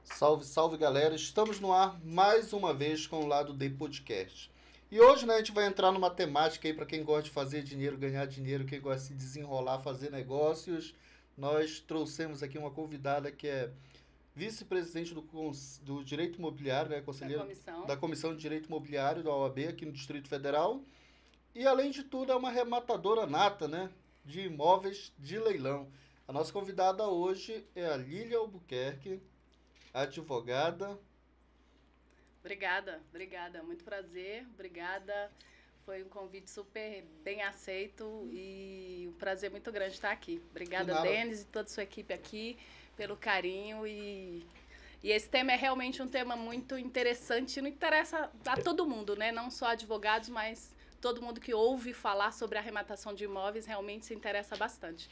Salve, salve galera, estamos no ar mais uma vez com o Lado D Podcast. E hoje, né, a gente vai entrar numa temática aí para quem gosta de fazer dinheiro, ganhar dinheiro, quem gosta de se desenrolar, fazer negócios. Nós trouxemos aqui uma convidada que é vice-presidente do Direito Imobiliário, né, conselheira da Comissão de Direito Imobiliário da OAB aqui no Distrito Federal. E além de tudo é uma rematadora nata, né, de imóveis de leilão. A nossa convidada hoje é a Lília Albuquerque, advogada. Obrigada. Muito prazer, obrigada. Foi um convite super bem aceito e um prazer muito grande estar aqui. Obrigada, Denis e toda a sua equipe aqui pelo carinho e esse tema é realmente um tema muito interessante e não interessa a todo mundo, né? Não só advogados, mas todo mundo que ouve falar sobre arrematação de imóveis realmente se interessa bastante.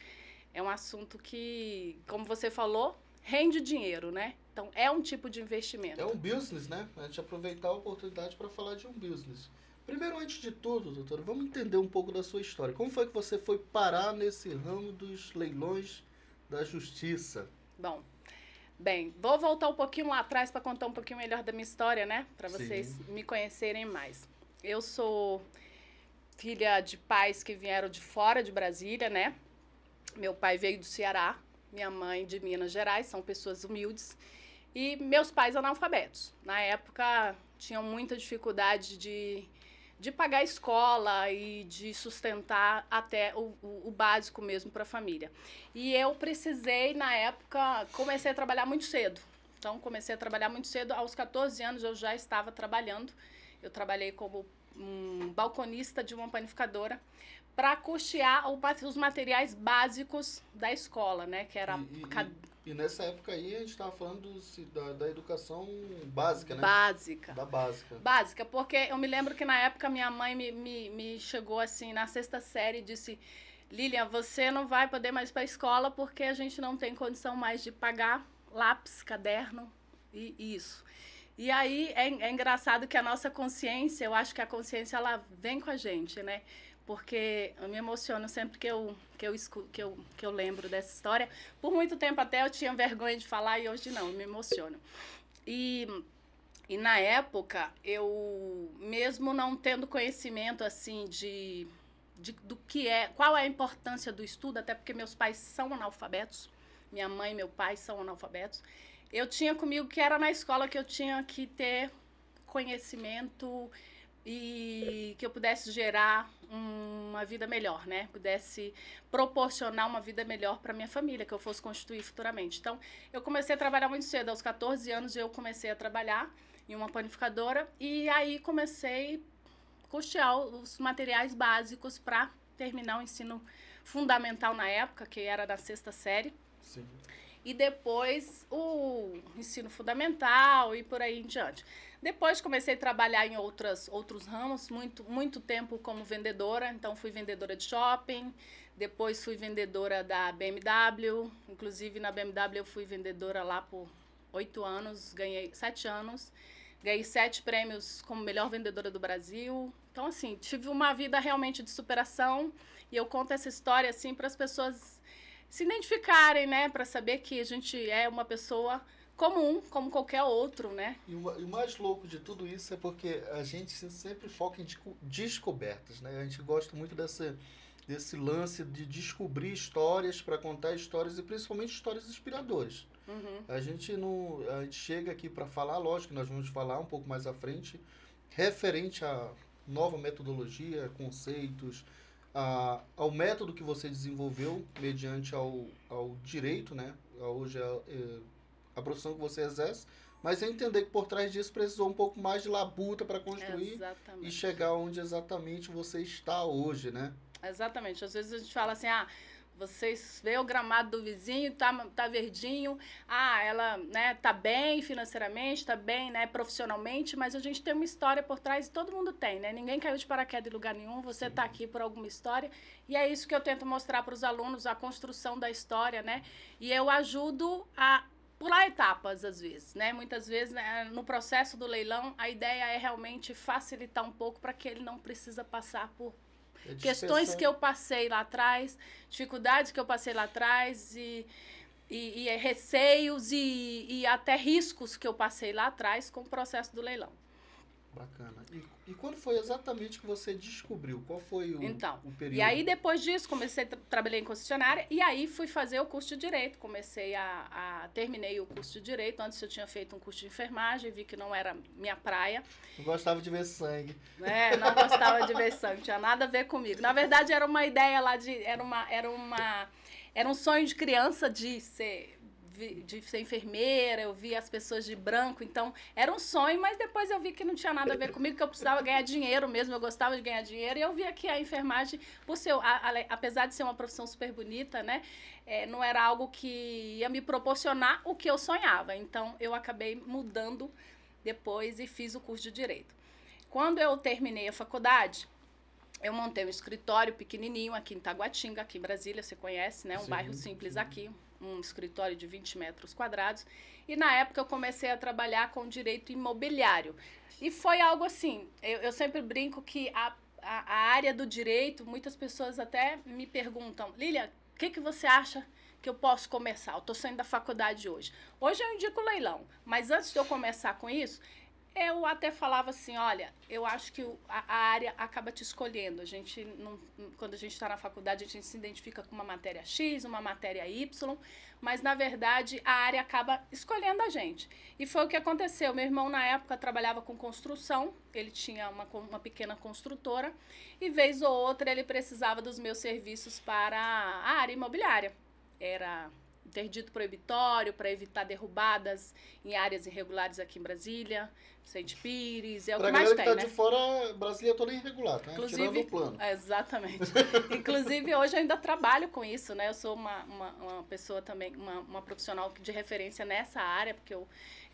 É um assunto que, como você falou, rende dinheiro, né? Então, é um tipo de investimento. É um business, né? A gente aproveitar a oportunidade para falar de um business. Primeiro, antes de tudo, doutora, vamos entender um pouco da sua história. Como foi que você foi parar nesse ramo dos leilões da justiça? Bem, vou voltar um pouquinho lá atrás para contar um pouquinho melhor da minha história, né? Para vocês me conhecerem mais. Eu sou filha de pais que vieram de fora de Brasília, né? Meu pai veio do Ceará, minha mãe de Minas Gerais, são pessoas humildes. E meus pais analfabetos. Na época, tinham muita dificuldade de pagar a escola e de sustentar até o básico mesmo para a família. E eu precisei, na época, comecei a trabalhar muito cedo. Então, comecei a trabalhar muito cedo. Aos 14 anos, eu já estava trabalhando. Eu trabalhei como balconista de uma panificadora para custear os materiais básicos da escola, né? Que era E nessa época aí a gente estava falando da educação básica, né? Básica. Básica, porque eu me lembro que na época minha mãe me chegou assim na 6ª série e disse: Lilian, você não vai poder mais para a escola porque a gente não tem condição mais de pagar lápis, caderno e isso. E aí é engraçado que a nossa consciência, eu acho que a consciência ela vem com a gente, né? Porque eu me emociono sempre que eu lembro dessa história. Por muito tempo até eu tinha vergonha de falar e hoje não, eu me emociono. E na época, eu mesmo não tendo conhecimento assim do que é, qual é a importância do estudo, até porque meus pais são analfabetos, minha mãe e meu pai são analfabetos, eu tinha comigo que era na escola que eu tinha que ter conhecimento e que eu pudesse gerar uma vida melhor, né? Pudesse proporcionar uma vida melhor para minha família, que eu fosse constituir futuramente. Então, eu comecei a trabalhar muito cedo. Aos 14 anos, eu comecei a trabalhar em uma panificadora e aí comecei a custear os materiais básicos para terminar o ensino fundamental na época, que era da 6ª série. Sim. E depois o ensino fundamental e por aí em diante. Depois comecei a trabalhar em outros ramos, muito tempo como vendedora. Então, fui vendedora de shopping, depois fui vendedora da BMW. Inclusive, na BMW eu fui vendedora lá por 8 anos, ganhei 7 anos. Ganhei 7 prêmios como melhor vendedora do Brasil. Então, assim, tive uma vida realmente de superação. E eu conto essa história, assim, para as pessoas se identificarem, né? Para saber que a gente é uma pessoa comum, como qualquer outro, né? E o mais louco de tudo isso é porque a gente sempre foca em descobertas, né? A gente gosta muito desse lance de descobrir histórias para contar histórias e principalmente histórias inspiradoras. Uhum. A gente chega aqui para falar, lógico que nós vamos falar um pouco mais à frente, referente à nova metodologia, conceitos, ao método que você desenvolveu mediante ao direito, né? Hoje a profissão que você exerce, mas é entender que por trás disso precisou um pouco mais de labuta para construir e chegar onde exatamente você está hoje, né? Exatamente. Às vezes a gente fala assim, vocês vê o gramado do vizinho, tá verdinho, ela, né, tá bem financeiramente, tá bem, né, profissionalmente, mas a gente tem uma história por trás e todo mundo tem, né? Ninguém caiu de paraquedas em lugar nenhum, você tá aqui por alguma história e é isso que eu tento mostrar para os alunos, a construção da história, né? E eu ajudo a pular etapas, às vezes, né? Muitas vezes, né, no processo do leilão, a ideia é realmente facilitar um pouco para que ele não precisa passar por questões que eu passei lá atrás, dificuldades que eu passei lá atrás e receios e até riscos que eu passei lá atrás com o processo do leilão. Bacana. E quando foi exatamente que você descobriu? Qual foi o período? E aí depois disso comecei a trabalhar em concessionária e aí fui fazer o curso de Direito. Terminei o curso de Direito. Antes eu tinha feito um curso de enfermagem, vi que não era minha praia. Não gostava de ver sangue. Não gostava de ver sangue, não tinha nada a ver comigo. Na verdade era uma ideia lá era um sonho de criança de ser enfermeira, eu via as pessoas de branco, então era um sonho, mas depois eu vi que não tinha nada a ver comigo, que eu precisava ganhar dinheiro mesmo, eu gostava de ganhar dinheiro, e eu via que a enfermagem, apesar de ser uma profissão super bonita, né, não era algo que ia me proporcionar o que eu sonhava, então eu acabei mudando depois e fiz o curso de Direito. Quando eu terminei a faculdade, eu montei um escritório pequenininho aqui em Taguatinga, aqui em Brasília, você conhece, né, um bairro simples aqui, um escritório de 20 metros quadrados, e na época eu comecei a trabalhar com direito imobiliário. E foi algo assim, eu sempre brinco que a área do direito, muitas pessoas até me perguntam, Lília, o que você acha que eu posso começar? Eu estou saindo da faculdade hoje. Hoje eu indico leilão, mas antes de eu começar com isso, eu até falava assim, olha, eu acho que a área acaba te escolhendo. Quando a gente está na faculdade, a gente se identifica com uma matéria X, uma matéria Y, mas, na verdade, a área acaba escolhendo a gente. E foi o que aconteceu. Meu irmão, na época, trabalhava com construção, ele tinha uma pequena construtora, e, vez ou outra, ele precisava dos meus serviços para a área imobiliária. Era interdito proibitório para evitar derrubadas em áreas irregulares aqui em Brasília, Sente Pires, é o que mais tem, né? Pra galera que tá de fora, Brasília é toda irregular, né? Inclusive, tirando o plano. Exatamente. Inclusive, hoje eu ainda trabalho com isso, né? Eu sou uma pessoa também, uma profissional de referência nessa área, porque eu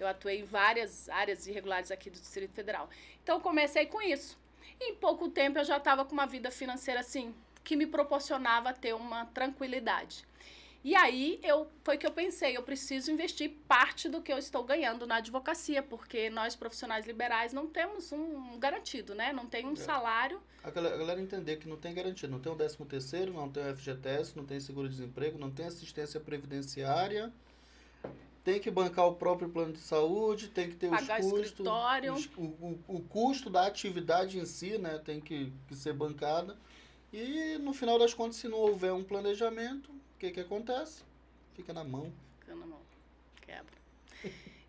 atuei em várias áreas irregulares aqui do Distrito Federal. Então, eu comecei com isso. E em pouco tempo, eu já estava com uma vida financeira, assim, que me proporcionava ter uma tranquilidade. E aí, foi que eu pensei, eu preciso investir parte do que eu estou ganhando na advocacia, porque nós, profissionais liberais, não temos um garantido, né? Não tem um salário. A galera entender que não tem garantido, não tem o 13º, não tem o FGTS, não tem seguro-desemprego, não tem assistência previdenciária, tem que bancar o próprio plano de saúde, tem que ter pagar os custos, escritório. O custo da atividade em si, né, tem que ser bancada. E, no final das contas, se não houver um planejamento, o que acontece? Fica na mão. Fica na mão. Quebra.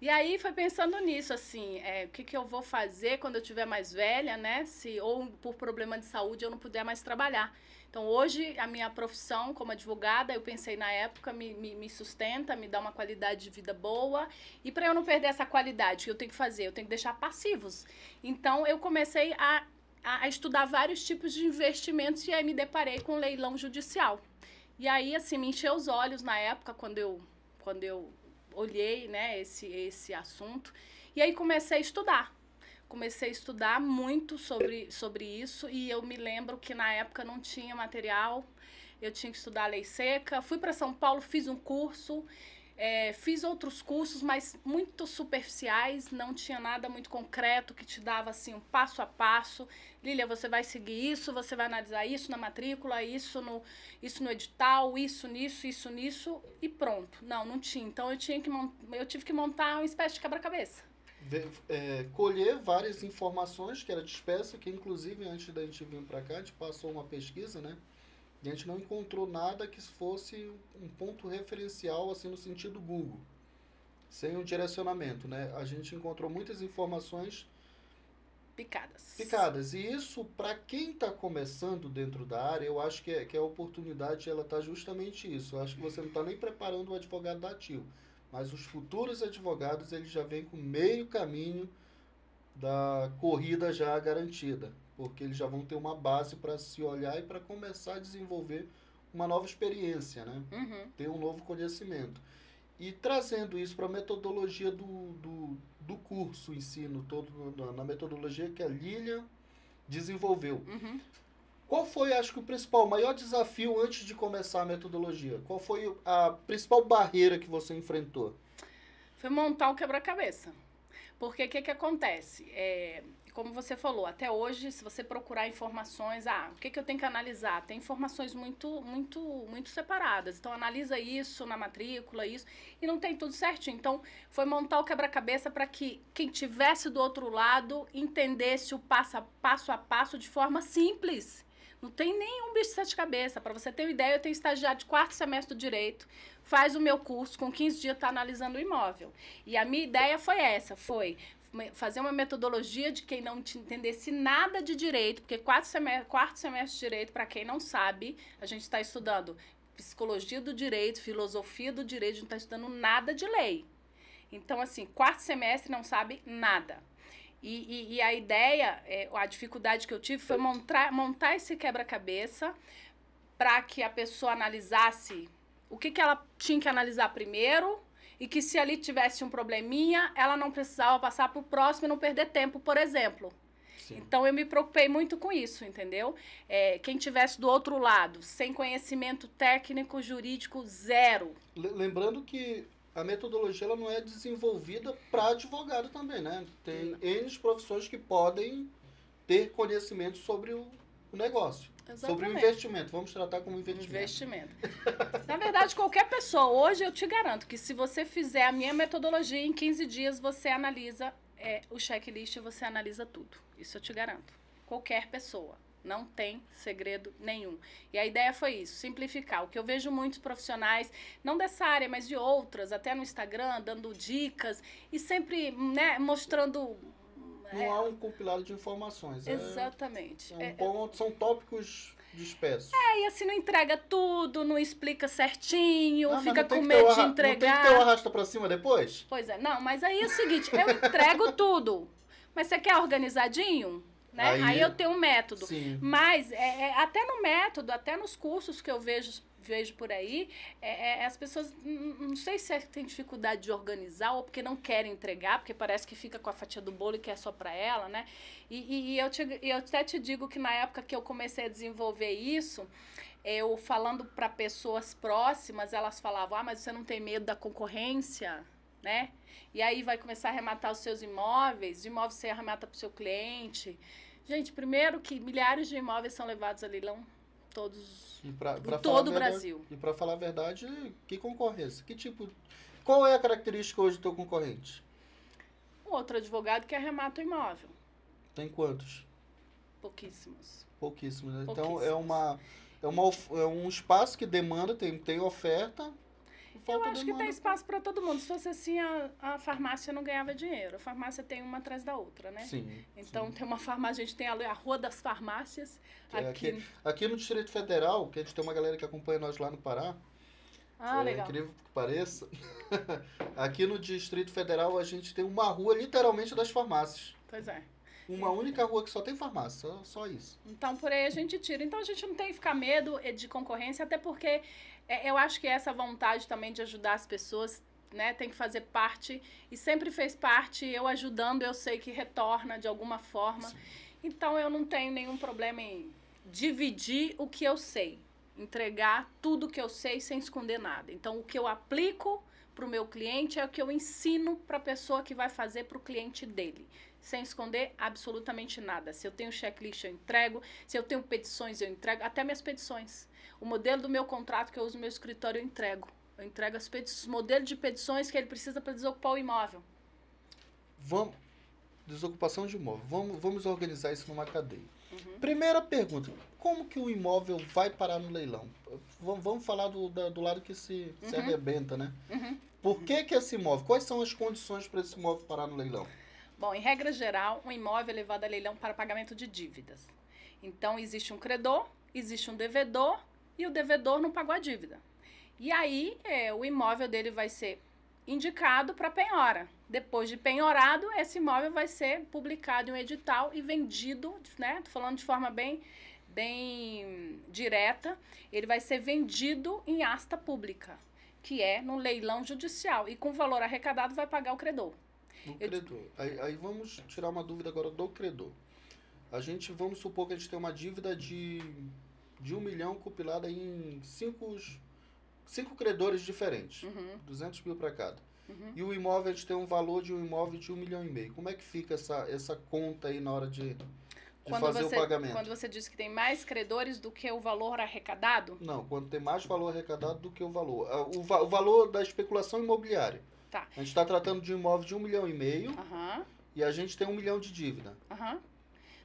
E aí foi pensando nisso, assim, o que eu vou fazer quando eu estiver mais velha, né? Ou por problema de saúde eu não puder mais trabalhar. Então, hoje, a minha profissão como advogada, eu pensei na época, me sustenta, me dá uma qualidade de vida boa. E para eu não perder essa qualidade, o que eu tenho que fazer? Eu tenho que deixar passivos. Então, eu comecei a estudar vários tipos de investimentos e aí me deparei com o leilão judicial. E aí, assim, me encheu os olhos na época, quando eu olhei, né, esse assunto. E aí comecei a estudar. Comecei a estudar muito sobre isso. E eu me lembro que na época não tinha material. Eu tinha que estudar a lei seca. Fui para São Paulo, fiz um curso. Fiz outros cursos, mas muito superficiais, não tinha nada muito concreto que te dava assim um passo a passo. Lília, você vai seguir isso, você vai analisar isso na matrícula, isso no edital, isso nisso e pronto. Não tinha. Então eu tive que montar uma espécie de quebra-cabeça. Colher várias informações que era dispersa, que inclusive antes da gente vir para cá, a gente passou uma pesquisa, né? E a gente não encontrou nada que fosse um ponto referencial, assim, no sentido Google, sem um direcionamento, né? A gente encontrou muitas informações picadas. E isso, para quem está começando dentro da área, eu acho que a oportunidade, ela está justamente isso. Eu acho que você não está nem preparando o advogado ativo, mas os futuros advogados, eles já vêm com meio caminho da corrida já garantida, porque eles já vão ter uma base para se olhar e para começar a desenvolver uma nova experiência, né? Uhum. Ter um novo conhecimento. E trazendo isso para a metodologia do curso, ensino todo, na metodologia que a Lília desenvolveu. Uhum. Qual foi, acho que o maior desafio antes de começar a metodologia? Qual foi a principal barreira que você enfrentou? Foi montar o quebra-cabeça. Porque o que acontece? Como você falou, até hoje, se você procurar informações, o que eu tenho que analisar? Tem informações muito separadas. Então, analisa isso na matrícula, isso, e não tem tudo certinho. Então, foi montar o quebra-cabeça para que quem tivesse do outro lado entendesse o passo a passo de forma simples. Não tem nenhum bicho de sete cabeças. Para você ter uma ideia, eu tenho estagiário de 4º semestre do Direito, faz o meu curso, com 15 dias está analisando o imóvel. E a minha ideia foi essa, foi fazer uma metodologia de quem não entendesse nada de direito, porque 4º semestre de direito, para quem não sabe, a gente está estudando psicologia do direito, filosofia do direito, a gente não está estudando nada de lei. Então, assim, 4º semestre não sabe nada. E a ideia, a dificuldade que eu tive foi montar esse quebra-cabeça para que a pessoa analisasse o que ela tinha que analisar primeiro, e que se ali tivesse um probleminha, ela não precisava passar para o próximo e não perder tempo, por exemplo. Sim. Então, eu me preocupei muito com isso, entendeu? Quem tivesse do outro lado, sem conhecimento técnico, jurídico, zero. Lembrando que a metodologia ela não é desenvolvida para advogado também, né? Tem N profissões que podem ter conhecimento sobre o negócio. Exatamente. Sobre o investimento. Vamos tratar como investimento. Na verdade, qualquer pessoa, hoje eu te garanto que se você fizer a minha metodologia, em 15 dias você analisa o checklist e você analisa tudo. Isso eu te garanto. Qualquer pessoa. Não tem segredo nenhum. E a ideia foi isso, simplificar. O que eu vejo muitos profissionais, não dessa área, mas de outras, até no Instagram, dando dicas e sempre, né, mostrando... Não há um compilado de informações. Exatamente. São tópicos dispersos. E assim não entrega tudo, não explica certinho, fica com medo de entregar. Não tem que ter o arrasta pra cima depois? Pois é, não, mas aí é o seguinte, eu entrego tudo, mas você quer organizadinho? Né? Aí eu tenho um método. Sim. Mas até no método, até nos cursos que eu vejo por aí, as pessoas, não sei se tem dificuldade de organizar ou porque não querem entregar, porque parece que fica com a fatia do bolo e quer só para ela, né? E eu até te digo que na época que eu comecei a desenvolver isso, eu falando para pessoas próximas, elas falavam, mas você não tem medo da concorrência, né? E aí vai começar a arrematar os seus imóveis, de imóveis você arremata para o seu cliente. Gente, primeiro que milhares de imóveis são levados a leilão, todos, em todo o Brasil. E para falar a verdade, que concorrência? Qual é a característica hoje do teu concorrente? Um outro advogado que arremata o imóvel. Tem quantos? Pouquíssimos. Pouquíssimos, né? Então é um espaço que demanda, tem oferta. Eu acho que tem espaço para todo mundo. Se fosse assim, a farmácia não ganhava dinheiro. A farmácia tem uma atrás da outra, né? Sim. Então, sim. Tem uma farmácia, a gente tem a Rua das Farmácias. Aqui no Distrito Federal, que a gente tem uma galera que acompanha nós lá no Pará. Legal. Incrível que pareça. Aqui no Distrito Federal, a gente tem uma rua literalmente das farmácias. Pois é. Uma única rua que só tem farmácia, só isso. Então, por aí a gente tira. Então, a gente não tem que ficar medo de concorrência, até porque eu acho que essa vontade também de ajudar as pessoas, né, tem que fazer parte, e sempre fez parte, eu ajudando, eu sei que retorna de alguma forma. Sim. Então, eu não tenho nenhum problema em dividir o que eu sei, entregar tudo que eu sei sem esconder nada. Então, o que eu aplico para o meu cliente é o que eu ensino para a pessoa que vai fazer para o cliente dele. Sem esconder absolutamente nada. Se eu tenho checklist, eu entrego. Se eu tenho petições, eu entrego. Até minhas petições. O modelo do meu contrato que eu uso no meu escritório, eu entrego. Eu entrego as petições, o modelo de petições que ele precisa para desocupar o imóvel. Desocupação de imóvel. Vamos organizar isso numa cadeia. Uhum. Primeira pergunta. Como que o imóvel vai parar no leilão? Vamos falar do lado que se arrebenta, né? Uhum. Por que esse imóvel? Quais são as condições para esse imóvel parar no leilão? Bom, em regra geral, um imóvel é levado a leilão para pagamento de dívidas. Então, existe um credor, existe um devedor e o devedor não pagou a dívida. E aí, o imóvel dele vai ser indicado para penhora. Depois de penhorado, esse imóvel vai ser publicado em um edital e vendido, né? Tô falando de forma bem direta, ele vai ser vendido em asta pública, que é no leilão judicial. E com o valor arrecadado vai pagar o credor. Do credor. Aí vamos tirar uma dúvida agora do credor. Vamos supor que a gente tem uma dívida de 1 milhão compilada em cinco credores diferentes. Uhum. 200 mil para cada. e o imóvel a gente tem um valor de um imóvel de 1,5 milhão. Como é que fica essa conta aí na hora de fazer o pagamento? Quando você diz que tem mais credores do que o valor arrecadado? Não, quando tem mais valor arrecadado do que o valor. O valor da especulação imobiliária. Tá. A gente está tratando de um imóvel de 1,5 milhão e a gente tem 1 milhão de dívida.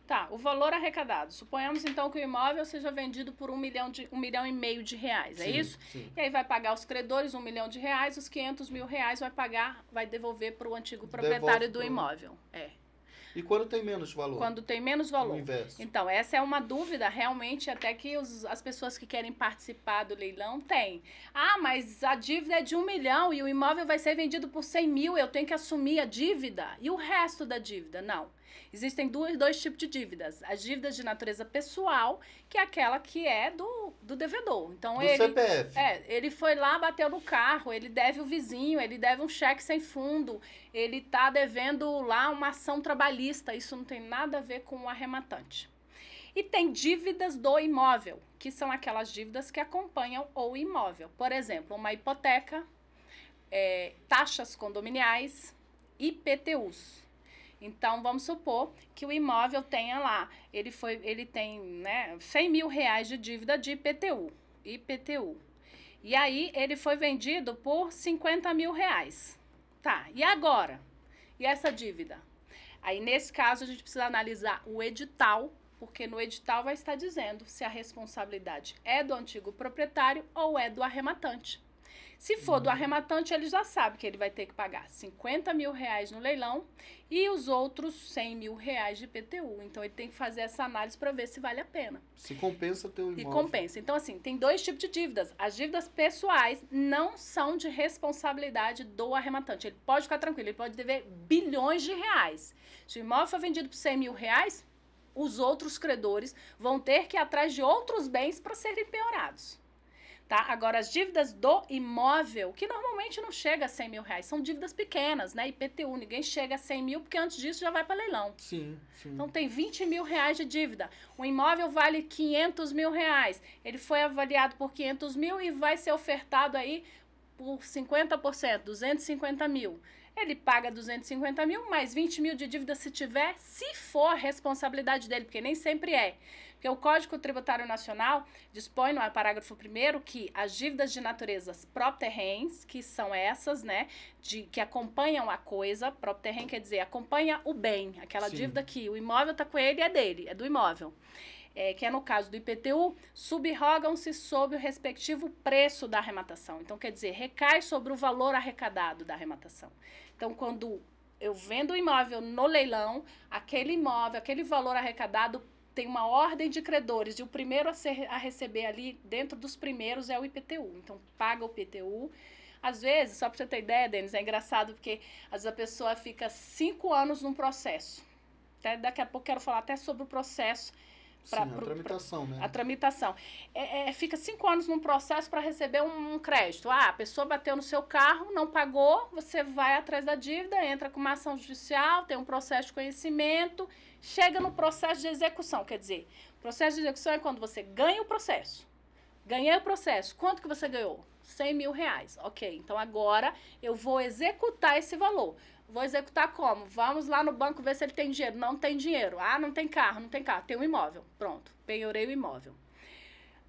Tá, o valor arrecadado. Suponhamos então que o imóvel seja vendido por 1,5 milhão de reais, é isso? Sim. E aí vai pagar os credores 1 milhão de reais, os 500 mil reais vai devolver para o antigo proprietário do imóvel. E quando tem menos valor? Quando tem menos valor. O inverso. Então, essa é uma dúvida realmente até que as pessoas que querem participar do leilão têm. Ah, mas a dívida é de 1 milhão e o imóvel vai ser vendido por 100 mil, eu tenho que assumir a dívida? E o resto da dívida? Não. Existem dois tipos de dívidas. As dívidas de natureza pessoal, que é aquela que é do devedor. Então, CPF. Ele foi lá, bateu no carro, ele deve o vizinho, ele deve um cheque sem fundo, ele está devendo lá uma ação trabalhista. Isso não tem nada a ver com o arrematante. E tem dívidas do imóvel, que são aquelas dívidas que acompanham o imóvel. Por exemplo, uma hipoteca, taxas condominiais, IPTUs. Então, vamos supor que o imóvel tenha lá, ele tem, né, 100 mil reais de dívida de IPTU. E aí, ele foi vendido por 50 mil reais. Tá, e agora? E essa dívida? Aí, nesse caso, a gente precisa analisar o edital, porque no edital vai estar dizendo se a responsabilidade é do antigo proprietário ou é do arrematante. Se for do arrematante, ele já sabe que ele vai ter que pagar 50 mil reais no leilão e os outros 100 mil reais de IPTU. Então, ele tem que fazer essa análise para ver se vale a pena. Se compensa ter o imóvel. E compensa. Então, assim, tem dois tipos de dívidas. As dívidas pessoais não são de responsabilidade do arrematante. Ele pode ficar tranquilo, ele pode dever bilhões de reais. Se o imóvel for vendido por 100 mil reais, os outros credores vão ter que ir atrás de outros bens para serem penhorados. Tá? Agora, as dívidas do imóvel, que normalmente não chega a 100 mil reais, são dívidas pequenas, né? IPTU, ninguém chega a 100 mil, porque antes disso já vai para leilão. Sim. Então, tem 20 mil reais de dívida. O imóvel vale 500 mil reais. Ele foi avaliado por 500 mil e vai ser ofertado aí por 50%, 250 mil. Ele paga 250 mil, mais 20 mil de dívida se tiver, se for a responsabilidade dele, porque nem sempre é. Porque o Código Tributário Nacional dispõe no parágrafo 1º que as dívidas de naturezas pró-terrens, que são essas, né, que acompanham a coisa, pró-terreno quer dizer, acompanha o bem, aquela dívida que o imóvel está com ele, é dele, é do imóvel. Que é no caso do IPTU, subrogam-se sob o respectivo preço da arrematação. Então, quer dizer, recai sobre o valor arrecadado da arrematação. Então, quando eu vendo o imóvel no leilão, aquele imóvel, aquele valor arrecadado tem uma ordem de credores, e o primeiro a receber ali, dentro dos primeiros, é o IPTU. Então, paga o IPTU. Às vezes, só para você ter ideia, Denis, é engraçado porque às vezes a pessoa fica 5 anos num processo. Até daqui a pouco quero falar até sobre o processo. A tramitação, né? A tramitação. Fica 5 anos num processo para receber um crédito. A pessoa bateu no seu carro, não pagou, você vai atrás da dívida, entra com uma ação judicial, tem um processo de conhecimento, chega no processo de execução. Quer dizer, o processo de execução é quando você ganha o processo. Ganhei o processo. Quanto que você ganhou? 100 mil reais. Ok, então agora eu vou executar esse valor. Vou executar como? Vamos lá no banco ver se ele tem dinheiro. Não tem dinheiro. Ah, não tem carro, não tem carro. Tem um imóvel. Pronto, penhorei o imóvel.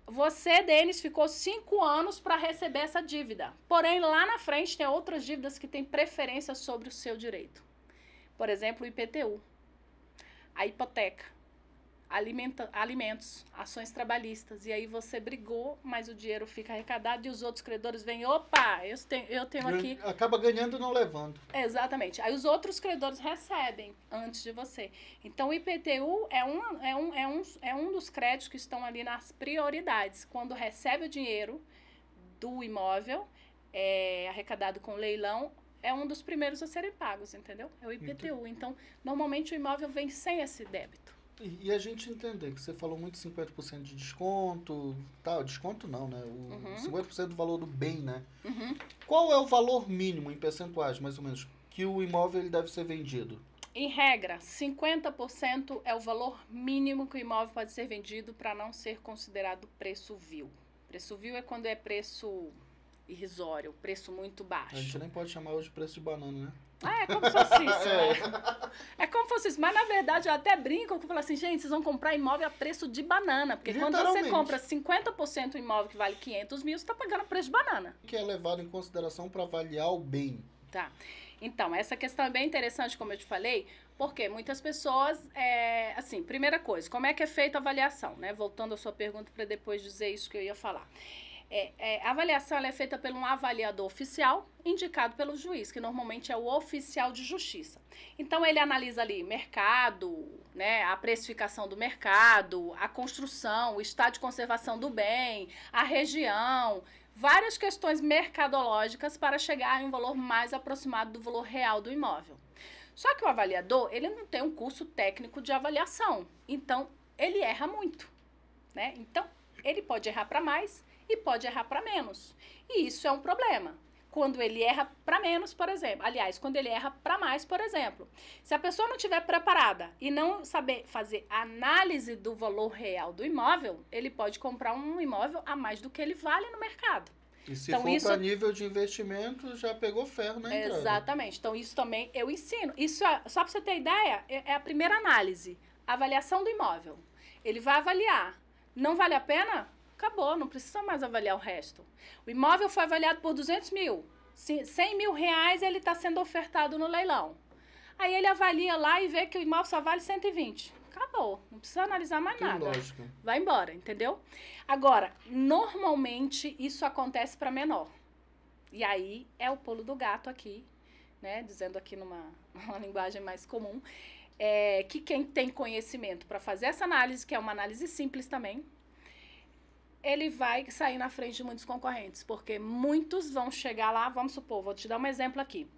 Você, Denis, ficou 5 anos para receber essa dívida. Porém, lá na frente tem outras dívidas que têm preferência sobre o seu direito. Por exemplo, o IPTU, a hipoteca, alimentos, ações trabalhistas. E aí você brigou, mas o dinheiro fica arrecadado e os outros credores vêm, opa, eu tenho aqui... Acaba ganhando e não levando. Exatamente. Aí os outros credores recebem antes de você. Então, o IPTU é um dos créditos que estão ali nas prioridades. Quando recebe o dinheiro do imóvel, arrecadado com leilão, é um dos primeiros a serem pagos, entendeu? É o IPTU. Então, normalmente o imóvel vem sem esse débito. E a gente entender que você falou muito 50% de desconto, tal, desconto não, né? 50% do valor do bem, né? Qual é o valor mínimo em percentuais, mais ou menos, que o imóvel ele deve ser vendido? Em regra, 50% é o valor mínimo que o imóvel pode ser vendido para não ser considerado preço vil. Preço vil é quando é preço irrisório, preço muito A baixo. gente nem pode chamar hoje de preço de banana, né? É como se fosse isso, né? É como se fosse isso. Mas, na verdade, eu até brinco, que eu falo assim, gente, vocês vão comprar imóvel a preço de banana. Porque quando você compra 50% do imóvel que vale 500 mil, você está pagando a preço de banana. Que é levado em consideração para avaliar o bem. Tá. Então, essa questão é bem interessante, como eu te falei, porque muitas pessoas, assim, primeira coisa, como é que é feita a avaliação, né? Voltando à sua pergunta para depois dizer isso que eu ia falar. A avaliação ela é feita por um avaliador oficial indicado pelo juiz, que normalmente é o oficial de justiça. Então, ele analisa ali mercado, né, a precificação do mercado, a construção, o estado de conservação do bem, a região, várias questões mercadológicas para chegar em um valor mais aproximado do valor real do imóvel. Só que o avaliador, ele não tem um curso técnico de avaliação, então ele erra muito, né? Então, ele pode errar para mais e pode errar para menos. E isso é um problema. Quando ele erra para menos, por exemplo. Aliás, quando ele erra para mais, por exemplo. Se a pessoa não estiver preparada e não saber fazer análise do valor real do imóvel, ele pode comprar um imóvel a mais do que ele vale no mercado. E se então, for para nível de investimento, já pegou ferro na entrada. Exatamente. Então, isso também eu ensino. Isso, só para você ter ideia, é a primeira análise. Avaliação do imóvel. Ele vai avaliar. Não vale a pena? Acabou, não precisa mais avaliar o resto. O imóvel foi avaliado por 200 mil. 100 mil reais ele está sendo ofertado no leilão. Aí ele avalia lá e vê que o imóvel só vale 120. Acabou, não precisa analisar mais nada. Lógica. Vai embora, entendeu? Agora, normalmente isso acontece para menor. E aí é o pulo do gato aqui, né? Dizendo aqui numa linguagem mais comum, que quem tem conhecimento para fazer essa análise, que é uma análise simples também, ele vai sair na frente de muitos concorrentes, porque muitos vão chegar lá, vamos supor, vou te dar um exemplo aqui.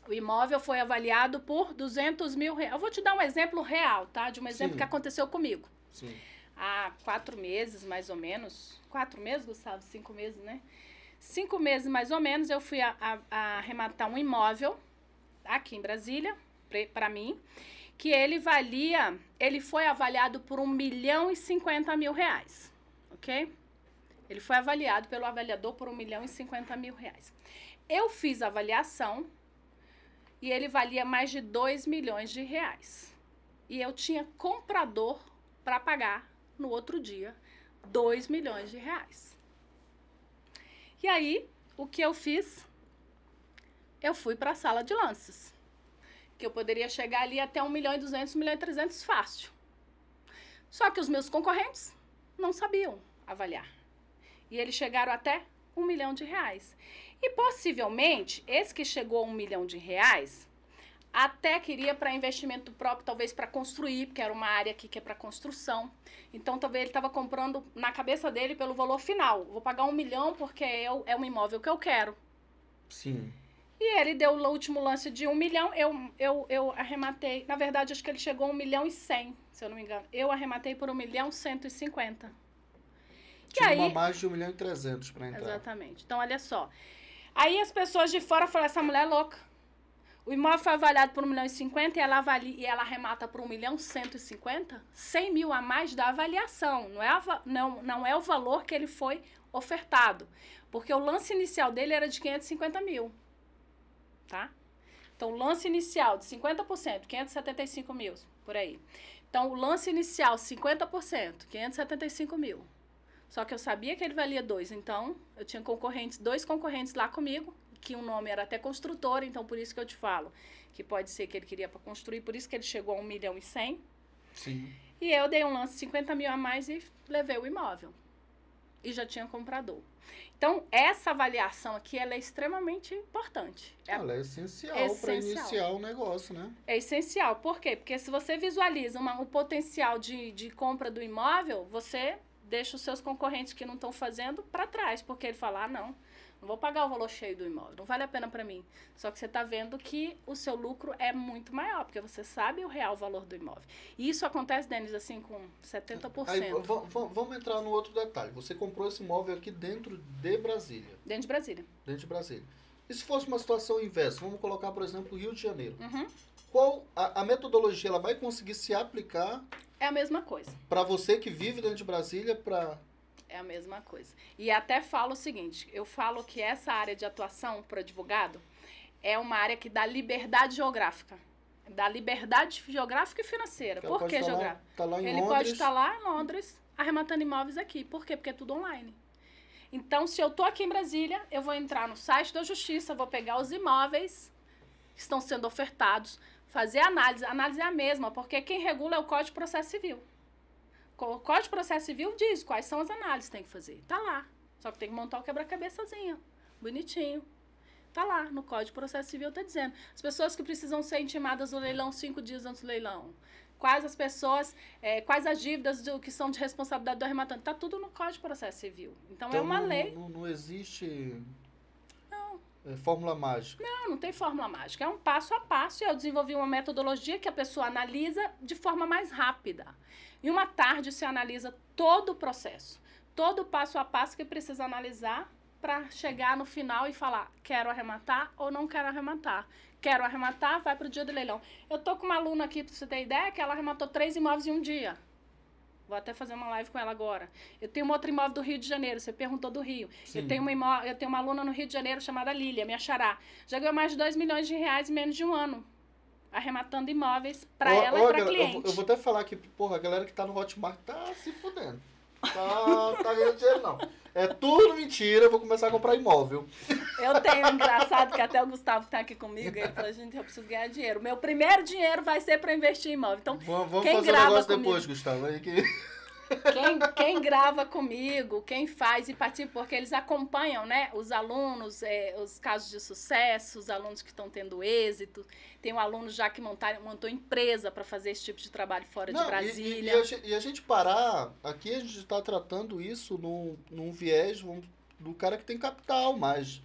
O imóvel foi avaliado por 200 mil reais. Eu vou te dar um exemplo real, tá? De um exemplo que aconteceu comigo. Sim. Há 4 meses, mais ou menos. 4 meses, Gustavo? 5 meses, né? 5 meses, mais ou menos, eu fui arrematar um imóvel aqui em Brasília, para mim, que ele foi avaliado por 1.050.000 reais, ok? Ele foi avaliado pelo avaliador por 1.050.000 reais. Eu fiz a avaliação e ele valia mais de 2 milhões de reais. E eu tinha comprador para pagar no outro dia 2 milhões de reais. E aí, o que eu fiz? Eu fui para a sala de lances. Que eu poderia chegar ali até 1.200.000, 1.300.000 fácil. Só que os meus concorrentes não sabiam avaliar. E eles chegaram até 1 milhão de reais. E possivelmente, esse que chegou a 1 milhão de reais, até queria para investimento próprio, talvez para construir, porque era uma área aqui que é para construção. Então, talvez ele estava comprando na cabeça dele pelo valor final. Vou pagar 1 milhão porque é um imóvel que eu quero. Sim. E ele deu o último lance de 1 milhão, eu arrematei, na verdade, acho que ele chegou a 1.100.000, se eu não me engano. Eu arrematei por 1.150.000. Tinha uma margem de 1.300.000 para entrar. Exatamente. Então, olha só. Aí as pessoas de fora falaram, essa mulher é louca. O imóvel foi avaliado por 1.050.000 e ela arremata por 1.150.000, 100 mil a mais da avaliação. Não é o valor que ele foi ofertado. Porque o lance inicial dele era de 550 mil. Tá? Então, o lance inicial de 50%, 575 mil, por aí. Então, o lance inicial, 50%, 575 mil. Só que eu sabia que ele valia 2, então eu tinha dois concorrentes lá comigo, que um nome era até construtor, então por isso que eu te falo, que pode ser que ele queria para construir, por isso que ele chegou a 1.100.000. Sim. E eu dei um lance de 50 mil a mais e levei o imóvel. E já tinha comprador. Então, essa avaliação aqui, ela é extremamente importante. Ela é essencial para iniciar o negócio, né? É essencial. Por quê? Porque se você visualiza o potencial de compra do imóvel, você deixa os seus concorrentes que não estão fazendo para trás. Porque ele fala, não vou pagar o valor cheio do imóvel, não vale a pena para mim. Só que você está vendo que o seu lucro é muito maior, porque você sabe o real valor do imóvel. E isso acontece, Denis, assim, com 70%. Aí, vamos entrar no outro detalhe. Você comprou esse imóvel aqui dentro de Brasília. Dentro de Brasília. Dentro de Brasília. E se fosse uma situação inversa? Vamos colocar, por exemplo, o Rio de Janeiro. Uhum. Qual a metodologia, ela vai conseguir se aplicar? É a mesma coisa. Para você que vive dentro de Brasília, para É a mesma coisa. E até falo o seguinte, eu falo que essa área de atuação para o advogado é uma área que dá liberdade geográfica. Dá liberdade geográfica e financeira. Por que geográfica? Ele pode estar lá em Londres, arrematando imóveis aqui. Por quê? Porque é tudo online. Então, se eu estou aqui em Brasília, eu vou entrar no site da Justiça, vou pegar os imóveis que estão sendo ofertados, fazer análise. A análise é a mesma, porque quem regula é o Código de Processo Civil. O Código de Processo Civil diz quais são as análises que tem que fazer. Tá lá. Só que tem que montar o quebra-cabeçazinho. Bonitinho. Tá lá. No Código de Processo Civil tá dizendo. As pessoas que precisam ser intimadas no leilão 5 dias antes do leilão. Quais as pessoas, quais as dívidas que são de responsabilidade do arrematante. Tá tudo no Código de Processo Civil. Então é uma lei. Não existe fórmula mágica. Não tem fórmula mágica. É um passo a passo. E eu desenvolvi uma metodologia que a pessoa analisa de forma mais rápida. Em uma tarde se analisa todo o processo. Todo o passo a passo que precisa analisar para chegar no final e falar, quero arrematar ou não quero arrematar. Quero arrematar, vai para o dia do leilão. Eu tô com uma aluna aqui, para você ter ideia, que ela arrematou 3 imóveis em um dia. Vou até fazer uma live com ela agora. Eu tenho um outro imóvel do Rio de Janeiro, você perguntou do Rio. Eu tenho uma aluna no Rio de Janeiro chamada Lília, minha xará. Já ganhou mais de R$2 milhões em menos de um ano. Arrematando imóveis para ela e para cliente. Eu vou até falar que, porra, a galera que tá no Hotmart tá se fudendo. Tá ganhando dinheiro, não. É tudo mentira, eu vou começar a comprar imóvel. Eu tenho um engraçado que até o Gustavo tá aqui comigo, ele falou, gente, eu preciso ganhar dinheiro. Meu primeiro dinheiro vai ser para investir em imóvel. Então, vamos quem fazer grava um negócio comigo, depois, Gustavo. Aí que... Quem grava comigo, quem faz e participa, porque eles acompanham, né, os alunos, os casos de sucesso, os alunos que estão tendo êxito. Tem um aluno já que montou empresa para fazer esse tipo de trabalho fora de Brasília. E a gente parar, aqui a gente está tratando isso num viés do cara que tem capital, mas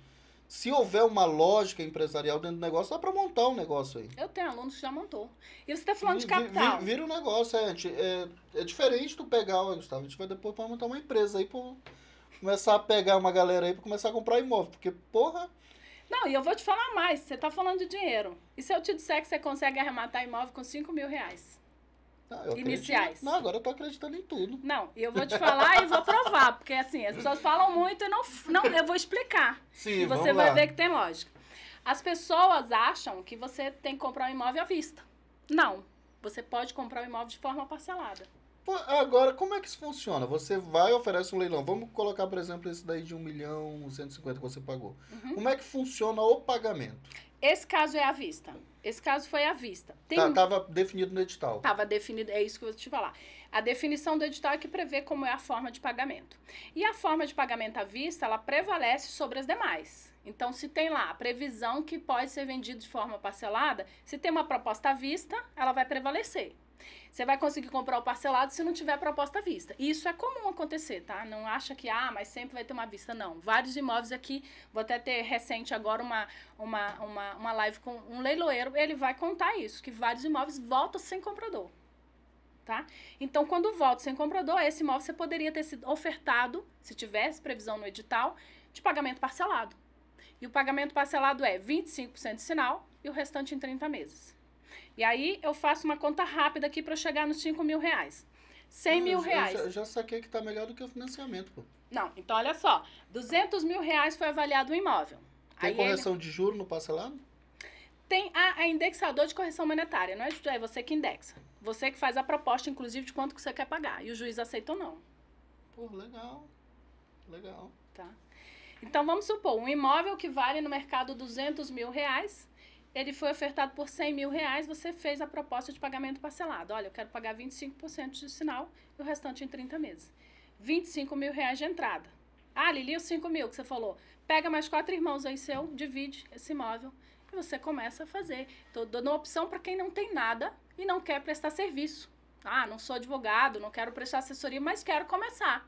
se houver uma lógica empresarial dentro do negócio, dá para montar um negócio aí. Eu tenho alunos que já montou. E você está falando de capital. Vira um negócio, é diferente tu pegar, Gustavo, a gente vai depois para montar uma empresa aí, para começar a pegar uma galera aí para começar a comprar imóvel, porque, porra... Não, e eu vou te falar mais, você tá falando de dinheiro. E se eu te disser que você consegue arrematar imóvel com R$5 mil? Iniciais. Não, agora eu tô acreditando em tudo. Não, e eu vou te falar e vou provar, porque assim, as pessoas falam muito e não eu vou explicar. Sim, e você vai ver que tem lógica. As pessoas acham que você tem que comprar um imóvel à vista. Não, você pode comprar um imóvel de forma parcelada. Pô, agora, como é que isso funciona? Você vai e oferece um leilão. Vamos colocar, por exemplo, esse daí de 1.150.000 que você pagou. Uhum. Como é que funciona o pagamento? Esse caso é à vista. Esse caso foi à vista. Tava definido no edital. Tava definido, é isso que eu vou te falar. A definição do edital é que prevê como é a forma de pagamento. E a forma de pagamento à vista, ela prevalece sobre as demais. Então, se tem lá a previsão que pode ser vendido de forma parcelada, se tem uma proposta à vista, ela vai prevalecer. Você vai conseguir comprar o parcelado se não tiver proposta à vista. E isso é comum acontecer, tá? Não acha que, mas sempre vai ter uma vista. Não. Vários imóveis aqui, vou até ter recente agora uma live com um leiloeiro, ele vai contar isso, que vários imóveis voltam sem comprador. Tá? Então, quando volta sem comprador, esse imóvel você poderia ter sido ofertado, se tivesse previsão no edital, de pagamento parcelado. E o pagamento parcelado é 25% de sinal e o restante em 30 meses. E aí, eu faço uma conta rápida aqui para chegar nos R$5 mil. R$100 mil. Eu já saquei que tá melhor do que o financiamento, pô. Não, então olha só. R$200 mil foi avaliado o imóvel. Tem aí correção de juro no parcelado? Tem a indexador de correção monetária, não é você que indexa. Você que faz a proposta, inclusive, de quanto que você quer pagar. E o juiz aceita ou não. Pô, legal. Legal. Tá. Então, vamos supor, um imóvel que vale no mercado R$200 mil, ele foi ofertado por R$100 mil, você fez a proposta de pagamento parcelado. Olha, eu quero pagar 25% de sinal e o restante em 30 meses. R$25 mil de entrada. Lili, os 5 mil que você falou. Pega mais 4 irmãos aí seu, divide esse imóvel e você começa a fazer. Estou dando uma opção para quem não tem nada e não quer prestar serviço. Não sou advogado, não quero prestar assessoria, mas quero começar.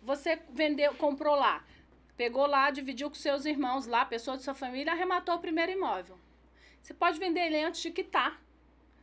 Você vendeu, comprou lá, pegou lá, dividiu com seus irmãos lá, pessoa de sua família, arrematou o primeiro imóvel. Você pode vender ele antes de quitar.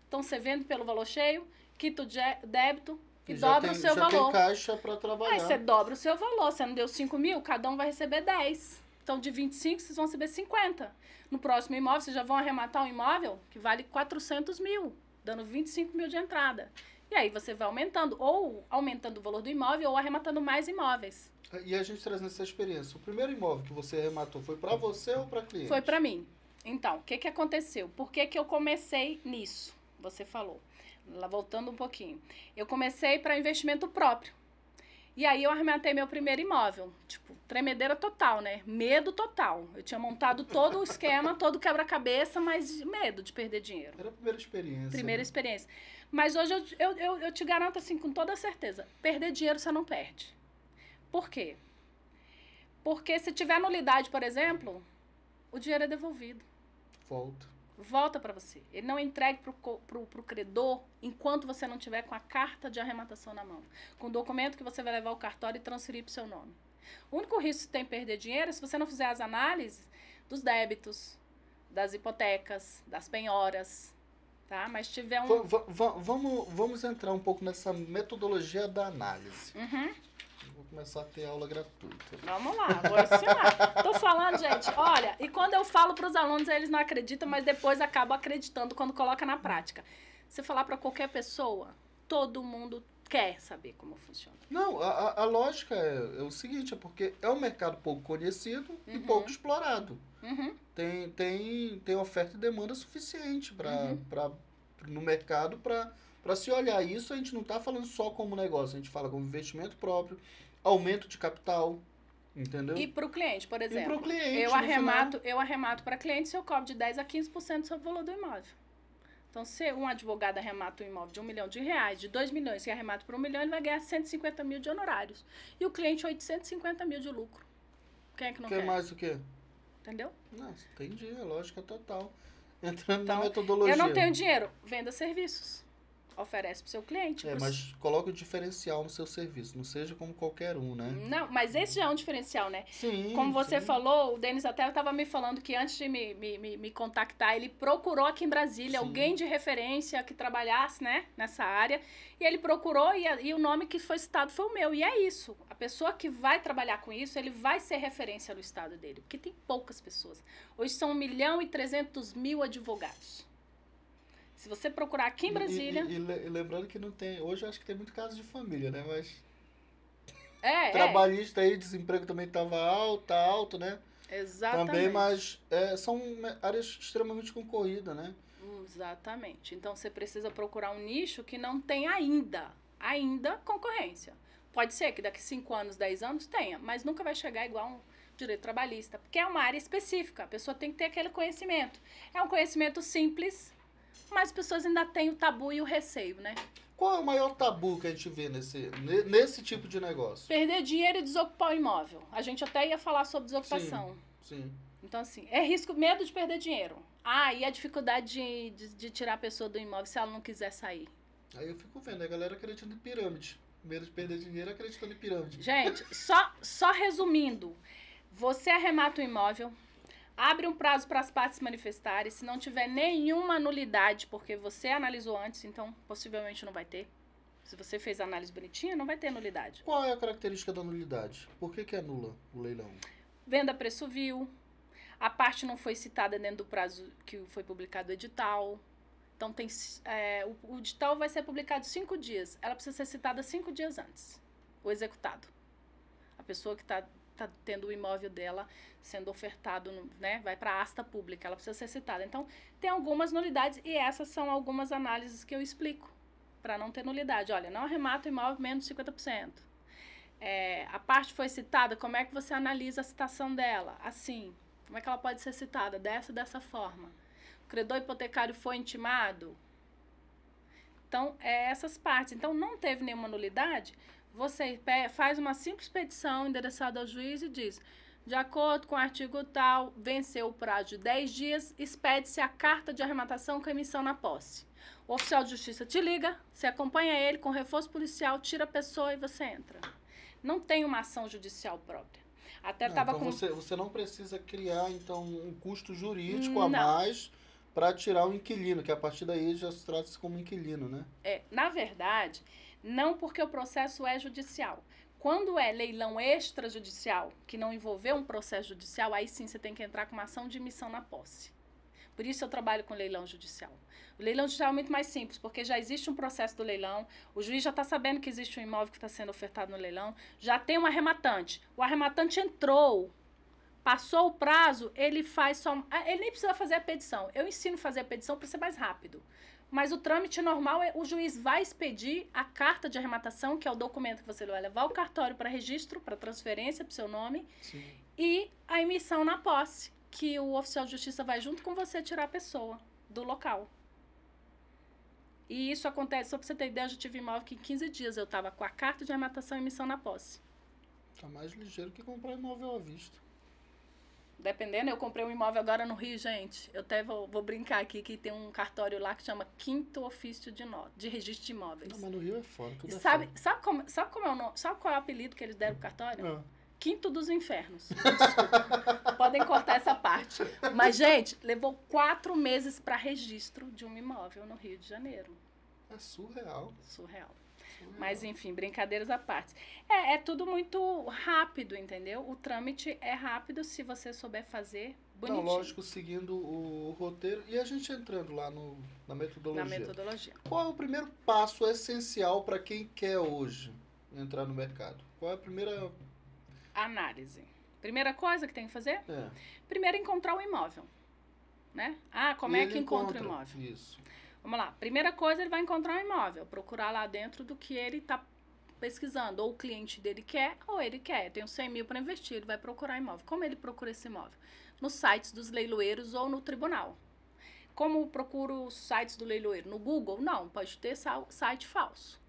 Então, você vende pelo valor cheio, quita o débito e dobra o seu valor. Já tem caixa para trabalhar. Aí você dobra o seu valor. Você não deu 5 mil, cada um vai receber 10. Então, de 25, vocês vão receber 50. No próximo imóvel, vocês já vão arrematar um imóvel que vale 400 mil. dando 25 mil de entrada. E aí você vai aumentando, ou aumentando o valor do imóvel, ou arrematando mais imóveis. E a gente trazendo essa experiência. O primeiro imóvel que você arrematou foi para você ou para cliente? Foi para mim. Então, o que aconteceu? Por que eu comecei nisso? Você falou. Lá voltando um pouquinho. Eu comecei para investimento próprio. E aí eu arrematei meu primeiro imóvel. Tipo, tremedeira total, né? Medo total. Eu tinha montado todo o esquema, todo o quebra-cabeça, mas medo de perder dinheiro. Era a primeira experiência. Primeira né? experiência. Mas hoje eu te garanto, assim, com toda certeza, perder dinheiro você não perde. Por quê? Porque se tiver nulidade, por exemplo, o dinheiro é devolvido. Volta para você. Ele não é entregue pro credor enquanto você não tiver com a carta de arrematação na mão. Com o documento que você vai levar ao cartório e transferir pro seu nome. O único risco que tem perder dinheiro é se você não fizer as análises dos débitos, das hipotecas, das penhoras, tá? Mas tiver um... Vamos entrar um pouco nessa metodologia da análise. Uhum. Vou começar a ter aula gratuita. Vamos lá, vou ensinar. Tô falando, gente, olha, e quando eu falo para os alunos, eles não acreditam, mas depois acabam acreditando quando coloca na prática. Se falar para qualquer pessoa, todo mundo quer saber como funciona. Não, a lógica é o seguinte, é porque é um mercado pouco conhecido e pouco explorado. Uhum. Tem oferta e demanda suficiente no mercado para se olhar isso. A gente não está falando só como negócio, a gente fala como investimento próprio, aumento de capital, entendeu? E para o cliente, por exemplo, e pro cliente, eu arremato para cliente se eu cobro de 10% a 15% sobre o valor do imóvel. Então, se um advogado arremata um imóvel de R$1 milhão, de 2 milhões, e arremata por 1 milhão, ele vai ganhar 150 mil de honorários. E o cliente, 850 mil de lucro. Quem é que não quer? Quer mais o quê? Entendeu? Não, entendi, é lógica total. Entrando Então, na metodologia. Eu não tenho dinheiro, venda serviços. Oferece pro seu cliente. Mas coloca o diferencial no seu serviço, não seja como qualquer um, né? Não, mas esse já é um diferencial, né? Sim. Como você falou, o Denis até estava me falando que antes de me contactar, ele procurou aqui em Brasília alguém de referência que trabalhasse, né, nessa área. E ele procurou e o nome que foi citado foi o meu. E é isso. A pessoa que vai trabalhar com isso, ele vai ser referência no estado dele. Porque tem poucas pessoas. Hoje são 1.300.000 advogados. Se você procurar aqui em Brasília... E lembrando que não tem... Hoje eu acho que tem muito caso de família, né? Mas... Trabalhista aí, desemprego também estava alto, né? Exatamente. Também, mas são áreas extremamente concorridas, né? Exatamente. Então, você precisa procurar um nicho que não tem ainda concorrência. Pode ser que daqui 5 anos, 10 anos tenha, mas nunca vai chegar igual um direito trabalhista, porque é uma área específica. A pessoa tem que ter aquele conhecimento. É um conhecimento simples, mas as pessoas ainda têm o tabu e o receio, né? Qual é o maior tabu que a gente vê nesse tipo de negócio? Perder dinheiro e desocupar o imóvel. A gente até ia falar sobre desocupação. Sim. Então, assim, medo de perder dinheiro. E a dificuldade de tirar a pessoa do imóvel se ela não quiser sair. Aí eu fico vendo, a galera acreditando em pirâmide. Medo de perder dinheiro acreditando em pirâmide. Gente, só resumindo. Você arremata o imóvel, abre um prazo para as partes manifestarem. Se não tiver nenhuma nulidade, porque você analisou antes, então possivelmente não vai ter. Se você fez a análise bonitinha, não vai ter nulidade. Qual é a característica da nulidade? Por que é nula o leilão? Venda a preço vil. A parte não foi citada dentro do prazo que foi publicado o edital. Então, o edital vai ser publicado 5 dias. Ela precisa ser citada 5 dias antes. O executado. A pessoa que está tendo o imóvel dela sendo ofertado, né, vai para a asta pública, ela precisa ser citada. Então, tem algumas nulidades e essas são algumas análises que eu explico para não ter nulidade. Olha, não arremata o imóvel menos de 50%. A parte foi citada, como é que você analisa a citação dela? Assim, como é que ela pode ser citada? Dessa forma. O credor hipotecário foi intimado? Então, essas partes. Então, não teve nenhuma nulidade, você faz uma simples petição endereçada ao juiz e diz: de acordo com o artigo tal, venceu o prazo de 10 dias, expede-se a carta de arrematação com emissão na posse. O oficial de justiça te liga, você acompanha ele com reforço policial, tira a pessoa e você entra. Não tem uma ação judicial própria. Então você não precisa criar, então, um custo jurídico a mais para tirar o inquilino, que a partir daí já se trata-se como inquilino, né? Na verdade, não, porque o processo é judicial. Quando é leilão extrajudicial, que não envolveu um processo judicial, aí sim você tem que entrar com uma ação de emissão na posse. Por isso eu trabalho com leilão judicial. O leilão judicial é muito mais simples, porque já existe um processo do leilão, o juiz já está sabendo que existe um imóvel que está sendo ofertado no leilão, já tem um arrematante. O arrematante entrou, passou o prazo, ele faz só... Ele nem precisa fazer a petição. Eu ensino a fazer a petição para ser mais rápido. Mas o trâmite normal é o juiz vai expedir a carta de arrematação, que é o documento que você vai levar ao cartório para registro, para transferência para o seu nome, Sim. e a emissão na posse, que o oficial de justiça vai junto com você tirar a pessoa do local. E isso acontece, só para você ter ideia, eu já tive imóvel que em 15 dias eu estava com a carta de arrematação e emissão na posse. Tá mais ligeiro que comprar imóvel à vista. Dependendo, eu comprei um imóvel agora no Rio, gente. Eu até vou brincar aqui que tem um cartório lá que chama Quinto Ofício de Registro de Imóveis. Não, mas no Rio é fora. Tudo Sabe, é sabe como é o nome? Sabe qual é o apelido que eles deram pro cartório? fora. Quinto dos Infernos. Desculpa. Podem cortar essa parte. Mas, gente, levou 4 meses para registro de um imóvel no Rio de Janeiro. É surreal. Surreal. Mas, enfim, brincadeiras à parte. É tudo muito rápido, entendeu? O trâmite é rápido se você souber fazer bonitinho. Não, lógico, seguindo o roteiro. E a gente entrando lá na metodologia. Na metodologia. Qual é o primeiro passo essencial para quem quer hoje entrar no mercado? Qual é a primeira... Análise. Primeira coisa que tem que fazer? É. Primeiro, encontrar o imóvel. Né? Ah, como é que encontra o imóvel? Isso. Vamos lá. Primeira coisa, ele vai encontrar um imóvel. Procurar lá dentro do que ele está pesquisando. Ou o cliente dele quer, ou ele quer. Tem 100 mil para investir, ele vai procurar imóvel. Como ele procura esse imóvel? Nos sites dos leiloeiros ou no tribunal. Como procuro os sites do leiloeiro? No Google? Não, pode ter site falso.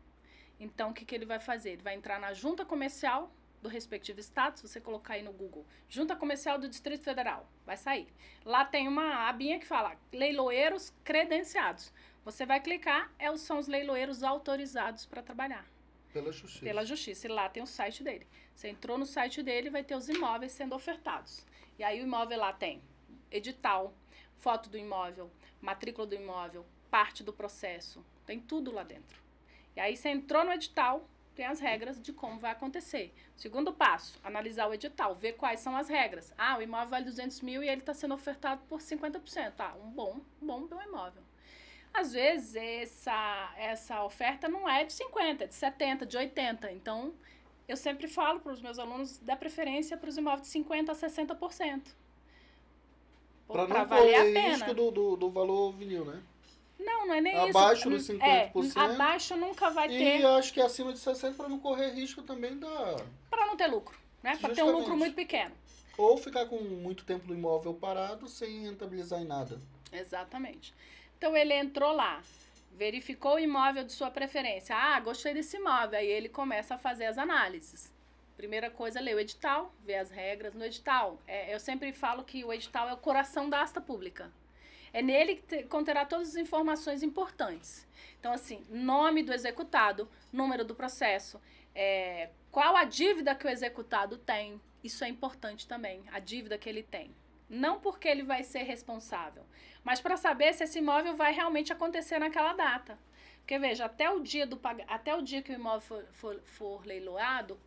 Então, o que ele vai fazer? Ele vai entrar na junta comercial do respectivo estado, se você colocar aí no Google, Junta Comercial do Distrito Federal, vai sair. Lá tem uma abinha que fala leiloeiros credenciados. Você vai clicar, são os leiloeiros autorizados para trabalhar. Pela justiça. Pela justiça. E lá tem o site dele. Você entrou no site dele, vai ter os imóveis sendo ofertados. E aí o imóvel lá tem edital, foto do imóvel, matrícula do imóvel, parte do processo. Tem tudo lá dentro. E aí você entrou no edital, tem as regras de como vai acontecer. Segundo passo, analisar o edital, ver quais são as regras. Ah, o imóvel vale 200 mil e ele está sendo ofertado por 50%. Ah, um bom imóvel. Às vezes, essa oferta não é de 50%, é de 70%, de 80%. Então, eu sempre falo para os meus alunos, dá preferência para os imóveis de 50% a 60%. Para não correr risco do valor vinil, né? Não é nem abaixo isso. Abaixo dos 50%. Abaixo nunca vai ter. E acho que acima de 60% para não correr risco também da... Para não ter lucro, né? Para ter um lucro muito pequeno. Ou ficar com muito tempo no imóvel parado sem rentabilizar em nada. Exatamente. Então, ele entrou lá, verificou o imóvel de sua preferência. Ah, gostei desse imóvel. Aí ele começa a fazer as análises. Primeira coisa, ler o edital, ver as regras no edital. Eu sempre falo que o edital é o coração da asta pública. É nele que conterá todas as informações importantes. Então, assim, nome do executado, número do processo, qual a dívida que o executado tem. Isso é importante também, a dívida que ele tem. Não porque ele vai ser responsável, mas para saber se esse imóvel vai realmente acontecer naquela data. Porque, veja, até o dia que o imóvel for leiloado,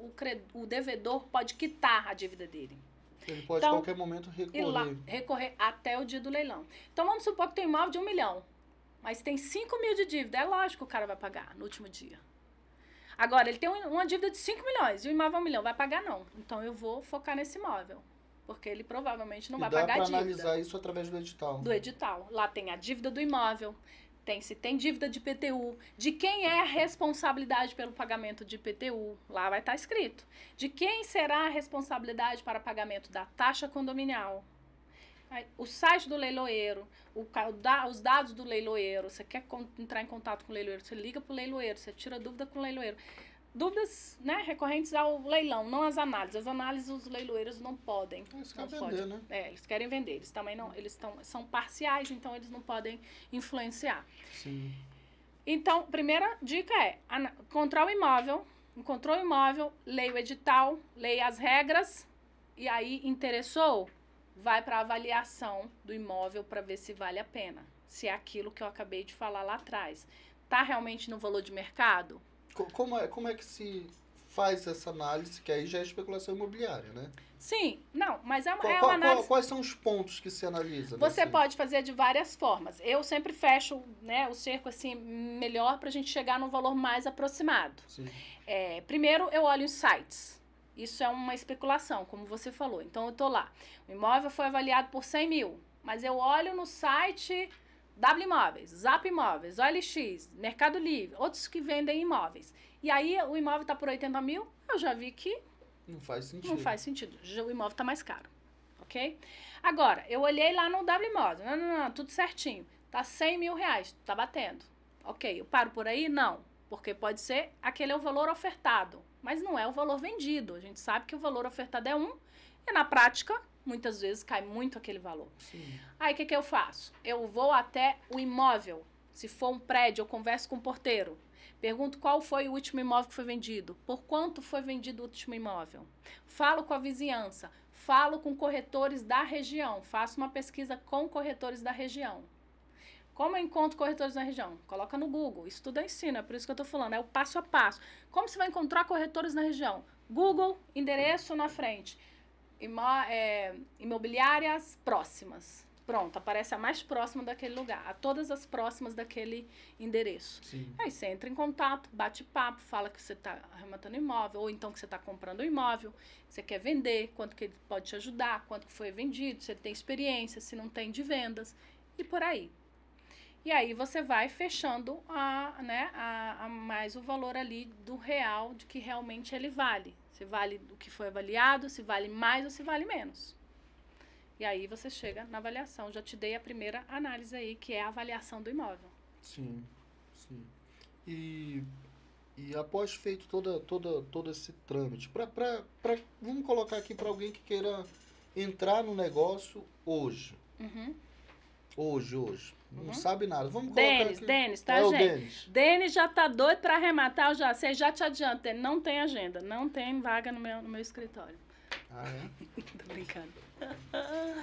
o devedor pode quitar a dívida dele. Ele pode, a qualquer momento, recorrer até o dia do leilão. Então, vamos supor que tem um imóvel de 1 milhão, mas tem 5 mil de dívida. É lógico que o cara vai pagar no último dia. Agora, ele tem uma dívida de 5 milhões e o imóvel é 1 milhão. Vai pagar, não. Então, eu vou focar nesse imóvel, porque ele provavelmente não vai pagar a dívida. Dá para analisar isso através do edital. Do edital. Lá tem a dívida do imóvel, se tem dívida de IPTU, de quem é a responsabilidade pelo pagamento de IPTU, lá vai estar escrito. De quem será a responsabilidade para pagamento da taxa condominial. O site do leiloeiro, os dados do leiloeiro, você quer entrar em contato com o leiloeiro, você liga para o leiloeiro, você tira dúvida com o leiloeiro. Dúvidas, né, recorrentes ao leilão, não às análises. As análises os leiloeiros não podem. Eles querem vender, né? Eles querem vender. Eles também não, são parciais, então eles não podem influenciar. Sim. Então, primeira dica é encontrar o imóvel, leia o edital, leia as regras, e aí interessou, vai para a avaliação do imóvel para ver se vale a pena. Se é aquilo que eu acabei de falar lá atrás. Está realmente no valor de mercado? Como é que se faz essa análise, que aí já é especulação imobiliária, né? Sim, não, mas é uma análise... Quais são os pontos que se analisa? Você pode fazer de várias formas. Eu sempre fecho, né, o cerco assim, melhor para a gente chegar num valor mais aproximado. Sim. Primeiro, eu olho os sites. Isso é uma especulação, como você falou. Então, eu estou lá. O imóvel foi avaliado por 100 mil, mas eu olho no site W Imóveis, Zap Imóveis, OLX, Mercado Livre, outros que vendem imóveis. E aí, o imóvel está por 80 mil, eu já vi que não faz sentido. Não faz sentido. O imóvel está mais caro, ok? Agora, eu olhei lá no W Imóveis, não, tudo certinho. Tá 100 mil reais, tá batendo. Ok, eu paro por aí? Não. Porque pode ser, aquele é o valor ofertado, mas não é o valor vendido. A gente sabe que o valor ofertado é e na prática, muitas vezes cai muito aquele valor. Sim. Aí, o que eu faço? Eu vou até o imóvel. Se for um prédio, eu converso com o porteiro. Pergunto qual foi o último imóvel que foi vendido. Por quanto foi vendido o último imóvel? Falo com a vizinhança. Falo com corretores da região. Faço uma pesquisa com corretores da região. Como eu encontro corretores na região? Coloca no Google. Isso tudo é ensino, é por isso que eu estou falando. É o passo a passo. Como você vai encontrar corretores na região? Google, endereço na frente. Imobiliárias próximas. Pronto, aparece a mais próxima daquele lugar. A todas as próximas daquele endereço. Sim. Aí você entra em contato, bate papo, fala que você está arrematando imóvel, ou então que você está comprando imóvel, você quer vender, quanto que ele pode te ajudar, quanto que foi vendido, se ele tem experiência, se não tem de vendas, e por aí. E aí você vai fechando mais o valor ali do real, de que realmente ele vale. Se vale o que foi avaliado, se vale mais ou se vale menos. E aí você chega na avaliação. Já te dei a primeira análise aí, que é a avaliação do imóvel. Sim, sim. E após feito todo esse trâmite, vamos colocar aqui para alguém que queira entrar no negócio hoje. Uhum. Hoje. Não sabe nada. Vamos Denis, tá, gente? Denis já tá doido para arrematar, você já te adianta, ele não tem agenda, não tem vaga no meu escritório. Ah, é? Tô brincando.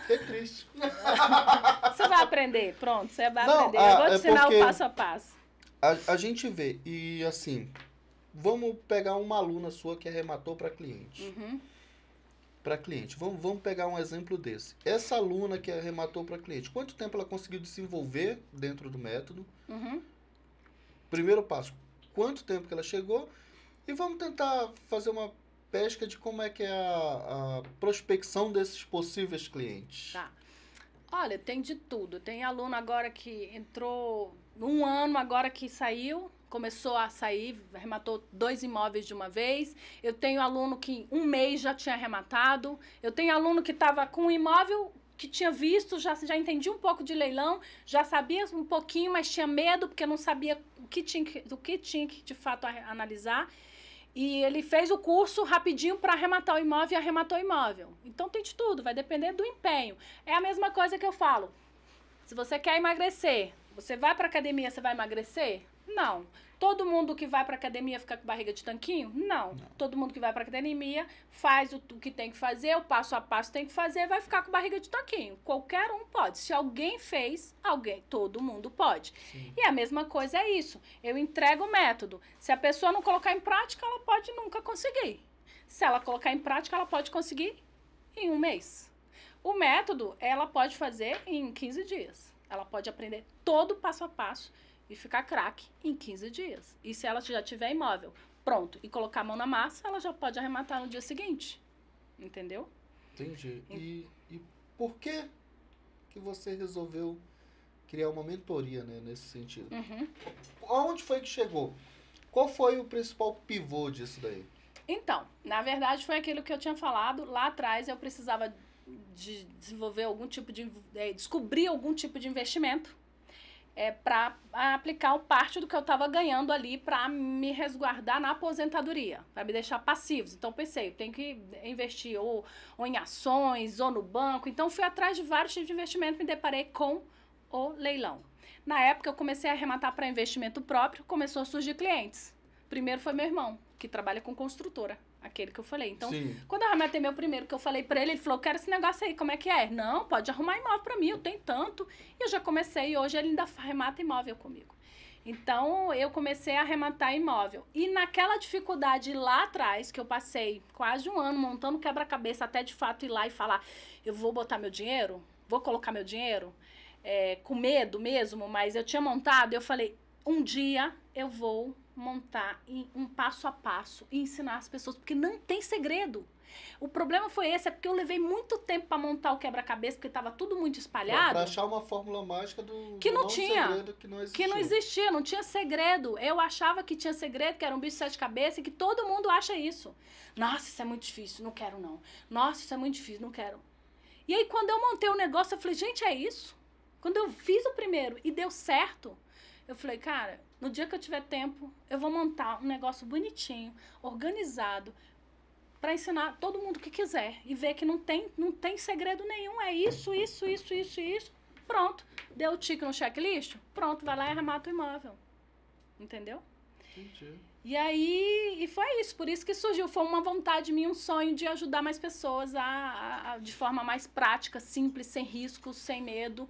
Fiquei triste. Você vai aprender, pronto, você vai aprender. Eu vou te ensinar o passo a passo. A gente vê, e assim, vamos pegar uma aluna sua que arrematou para cliente. Uhum. Para cliente. Vamos pegar um exemplo desse. Essa aluna que arrematou para cliente, quanto tempo ela conseguiu desenvolver dentro do método? Uhum. Primeiro passo, quanto tempo que ela chegou? E vamos tentar fazer uma pesca de como é que é a prospecção desses possíveis clientes. Tá. Olha, tem de tudo. Tem aluno agora que entrou 1 ano, agora que saiu, começou a sair, arrematou 2 imóveis de uma vez. Eu tenho aluno que 1 mês já tinha arrematado. Eu tenho aluno que estava com um imóvel que tinha visto, já entendia um pouco de leilão, já sabia um pouquinho, mas tinha medo porque não sabia o que tinha que de fato analisar. E ele fez o curso rapidinho para arrematar o imóvel e arrematou o imóvel. Então tem de tudo, vai depender do empenho. É a mesma coisa que eu falo. Se você quer emagrecer, você vai para academia, você vai emagrecer? Não. Todo mundo que vai para academia fica com barriga de tanquinho? Não. Todo mundo que vai para academia faz o que tem que fazer, o passo a passo tem que fazer, vai ficar com barriga de tanquinho. Qualquer um pode. Se alguém fez, todo mundo pode. Sim. E a mesma coisa é isso. Eu entrego o método. Se a pessoa não colocar em prática, ela pode nunca conseguir. Se ela colocar em prática, ela pode conseguir em 1 mês. O método, ela pode fazer em 15 dias. Ela pode aprender todo o passo a passo e ficar craque em 15 dias. E se ela já tiver imóvel pronto e colocar a mão na massa, ela já pode arrematar no dia seguinte. Entendeu? Entendi. E por que você resolveu criar uma mentoria, né, nesse sentido? Uhum. Aonde foi que chegou? Qual foi o principal pivô disso daí? Então, na verdade foi aquilo que eu tinha falado. Lá atrás eu precisava de desenvolver algum tipo de... descobrir algum tipo de investimento para aplicar parte do que eu estava ganhando ali para me resguardar na aposentadoria, para me deixar passivos. Então pensei, eu tenho que investir ou em ações ou no banco. Então fui atrás de vários tipos de investimento, me deparei com o leilão. Na época eu comecei a arrematar para investimento próprio, começou a surgir clientes. Primeiro foi meu irmão, que trabalha com construtora, aquele que eu falei. Então, Sim. Quando eu arrematei meu primeiro, que eu falei pra ele, ele falou, quero esse negócio aí, como é que é? Não, pode arrumar imóvel pra mim, eu tenho tanto. E eu já comecei, e hoje ele ainda arremata imóvel comigo. Então, eu comecei a arrematar imóvel. E naquela dificuldade lá atrás, que eu passei quase um ano montando quebra-cabeça, até de fato ir lá e falar, eu vou botar meu dinheiro? Vou colocar meu dinheiro? Com medo mesmo, mas eu tinha montado, eu falei, um dia eu vou montar um passo a passo e ensinar as pessoas, porque não tem segredo. O problema foi esse, é porque eu levei muito tempo para montar o quebra-cabeça, porque estava tudo muito espalhado. Para achar uma fórmula mágica do que não tinha, segredo que não existia. Que não existia, não tinha segredo. Eu achava que tinha segredo, que era um bicho de 7 cabeças, e que todo mundo acha isso. Nossa, isso é muito difícil, não quero não. Nossa, isso é muito difícil, não quero. E aí, quando eu montei o negócio, eu falei, gente, é isso? Quando eu fiz o primeiro e deu certo, eu falei, cara, no dia que eu tiver tempo, eu vou montar um negócio bonitinho, organizado, para ensinar todo mundo que quiser e ver que não tem segredo nenhum, é isso. Pronto, deu o tique no checklist, pronto, vai lá e arremata o imóvel. Entendeu? Entendi. E aí, e foi isso, por isso que surgiu, foi uma vontade minha, um sonho de ajudar mais pessoas de forma mais prática, simples, sem riscos, sem medo.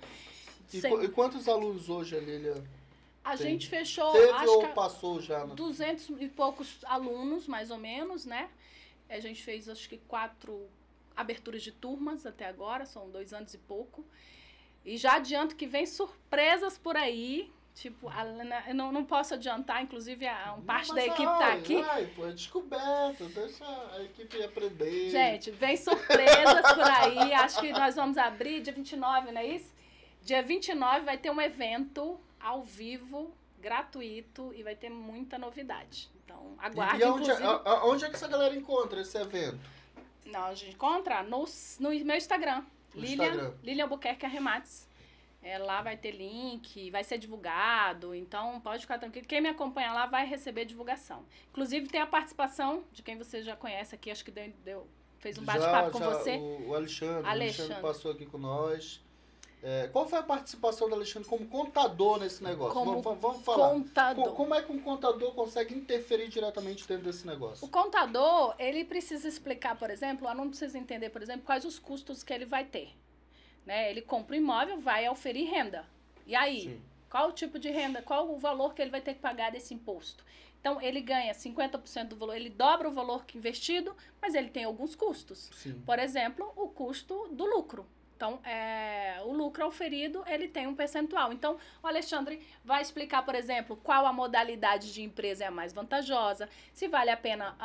E quantos alunos hoje, Lília? A gente fechou, teve acho ou que passou já? 200 e poucos alunos, mais ou menos, né? A gente fez, acho que 4 aberturas de turmas até agora, são 2 anos e pouco. E já adianto que vem surpresas por aí. Tipo, eu não posso adiantar, inclusive, parte da equipe tá aqui. Pô, é descoberto, deixa a equipe aprender. Gente, vem surpresas por aí. Acho que nós vamos abrir dia 29, não é isso? Dia 29 vai ter um evento ao vivo, gratuito, e vai ter muita novidade. Então, aguarde, onde é que essa galera encontra esse evento? Não, a gente encontra no meu Instagram. Lilian Albuquerque Arremates. Lá vai ter link, vai ser divulgado, então pode ficar tranquilo. Quem me acompanha lá vai receber divulgação. Inclusive tem a participação de quem você já conhece aqui, acho que fez um bate-papo com você. O Alexandre passou aqui com nós. Qual foi a participação do Alexandre como contador nesse negócio? Vamos falar. Contador. Como é que um contador consegue interferir diretamente dentro desse negócio? O contador, ele precisa explicar, por exemplo, o aluno precisa entender, por exemplo, quais os custos que ele vai ter. Né? Ele compra um imóvel, vai oferir renda. E aí, sim, qual o tipo de renda, qual o valor que ele vai ter que pagar desse imposto? Então, ele ganha 50% do valor, ele dobra o valor que investido, mas ele tem alguns custos. Sim. Por exemplo, o custo do lucro. Então, o lucro oferido, ele tem um percentual. Então, o Alexandre vai explicar, por exemplo, qual a modalidade de empresa é a mais vantajosa, se vale a pena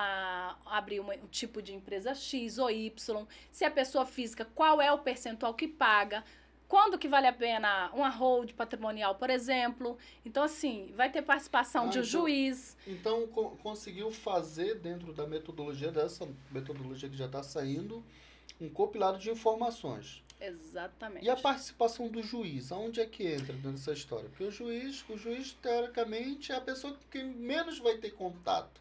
abrir um tipo de empresa X ou Y, se a pessoa física, qual é o percentual que paga, quando que vale a pena uma hold patrimonial, por exemplo. Então, assim, vai ter participação de um juiz. Então, conseguiu fazer dentro da metodologia, dessa metodologia que já está saindo, um compilado de informações. Exatamente. E a participação do juiz, aonde é que entra nessa história? Porque o juiz, teoricamente, é a pessoa que menos vai ter contato.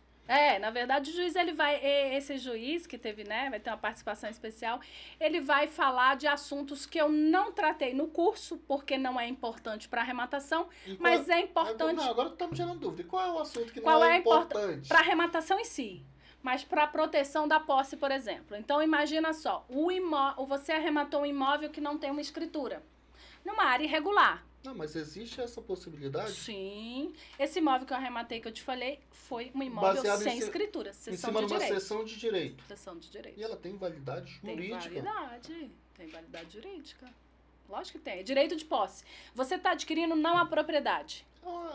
Na verdade, o juiz, esse juiz que teve, né, vai ter uma participação especial, ele vai falar de assuntos que eu não tratei no curso, porque não é importante para arrematação, mas é importante... Agora estamos gerando dúvida. Qual é o assunto que não é importante? Para arrematação em si. Mas para a proteção da posse, por exemplo. Então, imagina só, você arrematou um imóvel que não tem uma escritura, numa área irregular. Não, mas existe essa possibilidade? Sim. Esse imóvel que eu arrematei, que eu te falei, foi um imóvel baseado sem escritura. Em cima de uma sessão de direito. Sessão de direito. E ela tem validade jurídica? Tem validade jurídica. Lógico que tem. Direito de posse. Você está adquirindo não a propriedade.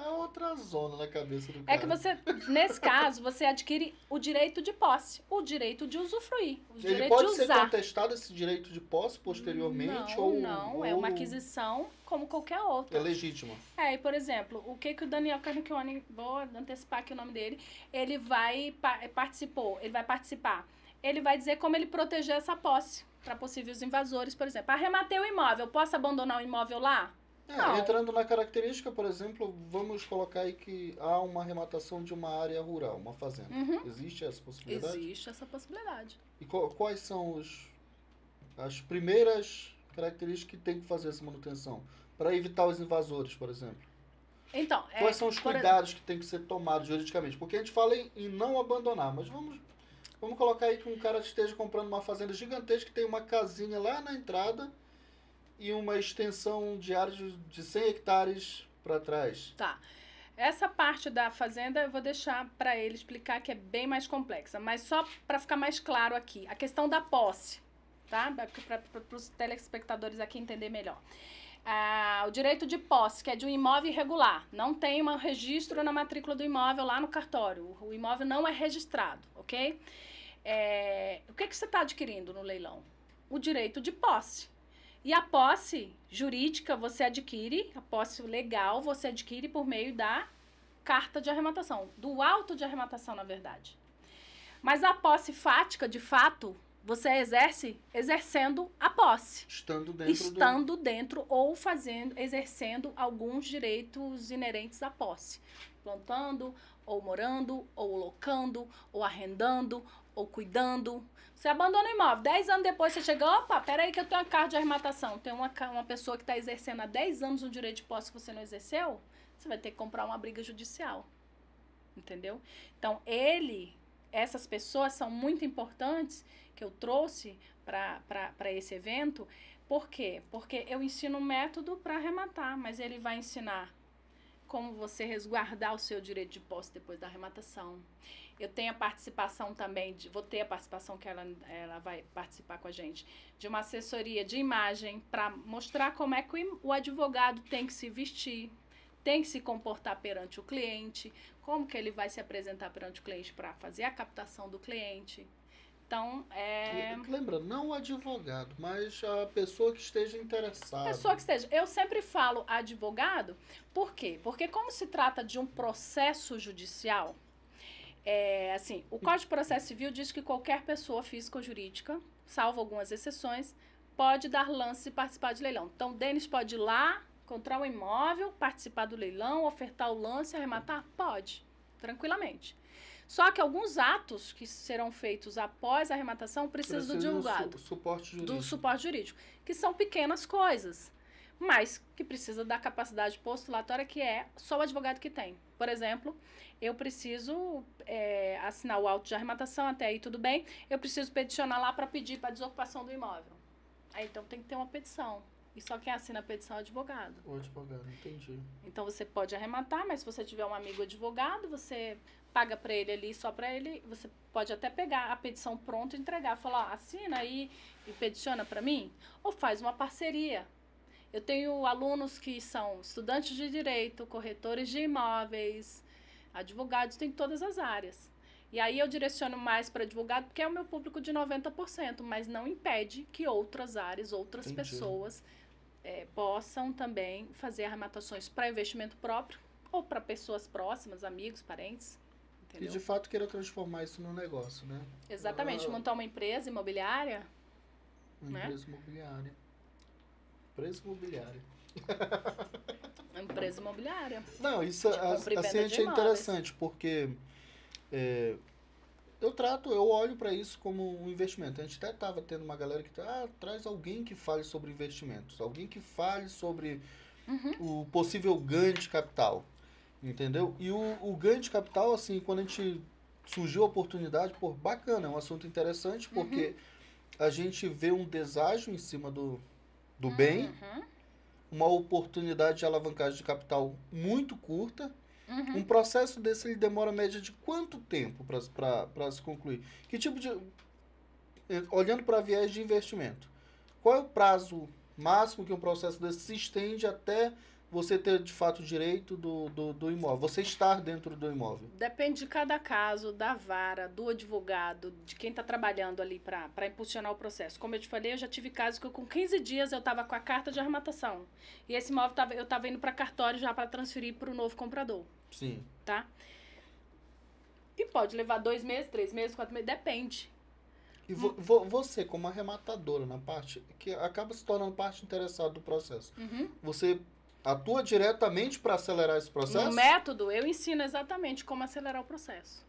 É outra zona na cabeça do cara. É que nesse caso, você adquire o direito de posse, o direito de usufruir, Ele pode ser contestado, esse direito de posse, posteriormente? Não, é uma aquisição como qualquer outra. É legítima. E por exemplo, o que o Daniel Carnicchioni, vou antecipar aqui o nome dele, ele vai participar. Ele vai dizer como ele proteger essa posse para possíveis invasores, por exemplo. Arrematei o imóvel, posso abandonar o imóvel lá? Entrando na característica, por exemplo, vamos colocar aí que há uma arrematação de uma área rural, uma fazenda. Uhum. Existe essa possibilidade? Existe essa possibilidade. E quais são as primeiras características que tem que fazer essa manutenção? Para evitar os invasores, por exemplo. Então, quais são os cuidados que tem que ser tomados juridicamente? Porque a gente fala em não abandonar, mas vamos colocar aí que um cara esteja comprando uma fazenda gigantesca que tem uma casinha lá na entrada e uma extensão de área de 100 hectares para trás. Tá. essa parte da fazenda eu vou deixar para ele explicar, que é bem mais complexa. Mas só para ficar mais claro aqui, a questão da posse, tá? Para os telespectadores aqui entender melhor. O direito de posse, que é de um imóvel irregular. Não tem um registro na matrícula do imóvel lá no cartório. O imóvel não é registrado, ok? O que você está adquirindo no leilão? O direito de posse. E a posse jurídica você adquire, a posse legal você adquire por meio da carta de arrematação, do auto de arrematação, na verdade. Mas a posse fática, de fato, você exerce exercendo a posse. Estando dentro ou exercendo alguns direitos inerentes à posse. Plantando, ou morando, ou locando, ou arrendando, ou cuidando. Você abandona o imóvel. 10 anos depois você chega, opa, peraí que eu tenho uma carta de arrematação. Tem uma pessoa que está exercendo há 10 anos um direito de posse que você não exerceu, você vai ter que comprar uma briga judicial. Entendeu? Então, essas pessoas são muito importantes que eu trouxe para esse evento. Por quê? Porque eu ensino um método para arrematar, mas ele vai ensinar como você resguardar o seu direito de posse depois da arrematação. Eu tenho a participação também, vou ter a participação que ela vai participar com a gente, de uma assessoria de imagem para mostrar como é que o advogado tem que se vestir, tem que se comportar perante o cliente, como que ele vai se apresentar perante o cliente para fazer a captação do cliente. Então, Lembra, não o advogado, mas a pessoa que esteja interessada. Eu sempre falo advogado, por quê? Porque como se trata de um processo judicial, o Código de Processo Civil diz que qualquer pessoa física ou jurídica, salvo algumas exceções, pode dar lance e participar de leilão. Então, o Denis pode ir lá, encontrar um imóvel, participar do leilão, ofertar o lance, arrematar? Pode, tranquilamente. Só que alguns atos que serão feitos após a arrematação precisam do advogado. Do suporte jurídico. Que são pequenas coisas, mas que precisa da capacidade postulatória que é só o advogado que tem. Por exemplo, eu preciso assinar o auto de arrematação, até aí tudo bem. Eu preciso peticionar lá para pedir para desocupação do imóvel. Aí então tem que ter uma petição. E só quem assina a petição é o advogado. O advogado, entendi. Então você pode arrematar, mas se você tiver um amigo advogado, você paga para ele ali, só para ele, você pode até pegar a petição pronta e entregar, falar, assina aí e peticiona para mim, ou faz uma parceria. Eu tenho alunos que são estudantes de direito, corretores de imóveis, advogados, tem todas as áreas. E aí eu direciono mais para advogado, porque é o meu público de 90%, mas não impede que outras áreas, outras pessoas possam também fazer arrematações para investimento próprio ou para pessoas próximas, amigos, parentes. Entendeu? E de fato queira transformar isso num negócio, né? Exatamente, montar uma empresa imobiliária. Empresa imobiliária. Empresa imobiliária. Empresa imobiliária. Não, isso assim é interessante, porque eu olho para isso como um investimento. A gente até estava tendo uma galera que traz alguém que fale sobre investimentos, alguém que fale sobre o possível ganho de capital. Entendeu? E o ganho de capital, assim, quando a gente surgiu a oportunidade, bacana, é um assunto interessante, porque a gente vê um deságio em cima do bem, uma oportunidade de alavancagem de capital muito curta. Um processo desse ele demora a média de quanto tempo para se concluir? Que tipo de... Olhando para viés de investimento, qual é o prazo máximo que um processo desse se estende até você ter, de fato, o direito do imóvel, você estar dentro do imóvel? Depende de cada caso, da vara, do advogado, de quem está trabalhando ali para impulsionar o processo. Como eu te falei, eu já tive casos que com 15 dias eu estava com a carta de arrematação. E esse imóvel eu estava indo para cartório já para transferir para o novo comprador. Sim. Tá? E pode levar 2 meses, 3 meses, 4 meses, depende. E você, como arrematadora, na parte que acaba se tornando parte interessada do processo, você atua diretamente para acelerar esse processo? No método, eu ensino exatamente como acelerar o processo.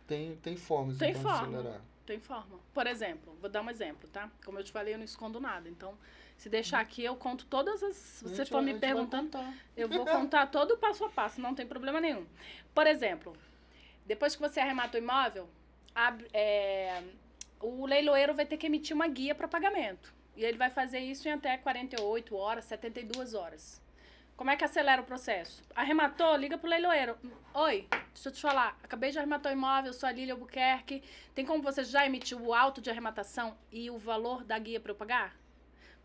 Tem formas de acelerar? Tem forma. Por exemplo, vou dar um exemplo, tá? Como eu te falei, eu não escondo nada. Então, se deixar aqui, eu conto todas as... Se você for me perguntando, eu vou contar todo o passo a passo, não tem problema nenhum. Por exemplo, depois que você arremata o imóvel, o leiloeiro vai ter que emitir uma guia para pagamento. E ele vai fazer isso em até 48 horas, 72 horas. Como é que acelera o processo? Arrematou, liga pro leiloeiro. Oi, deixa eu te falar. Acabei de arrematar o imóvel, sou a Lília Albuquerque. Tem como você já emitir o auto de arrematação e o valor da guia para eu pagar?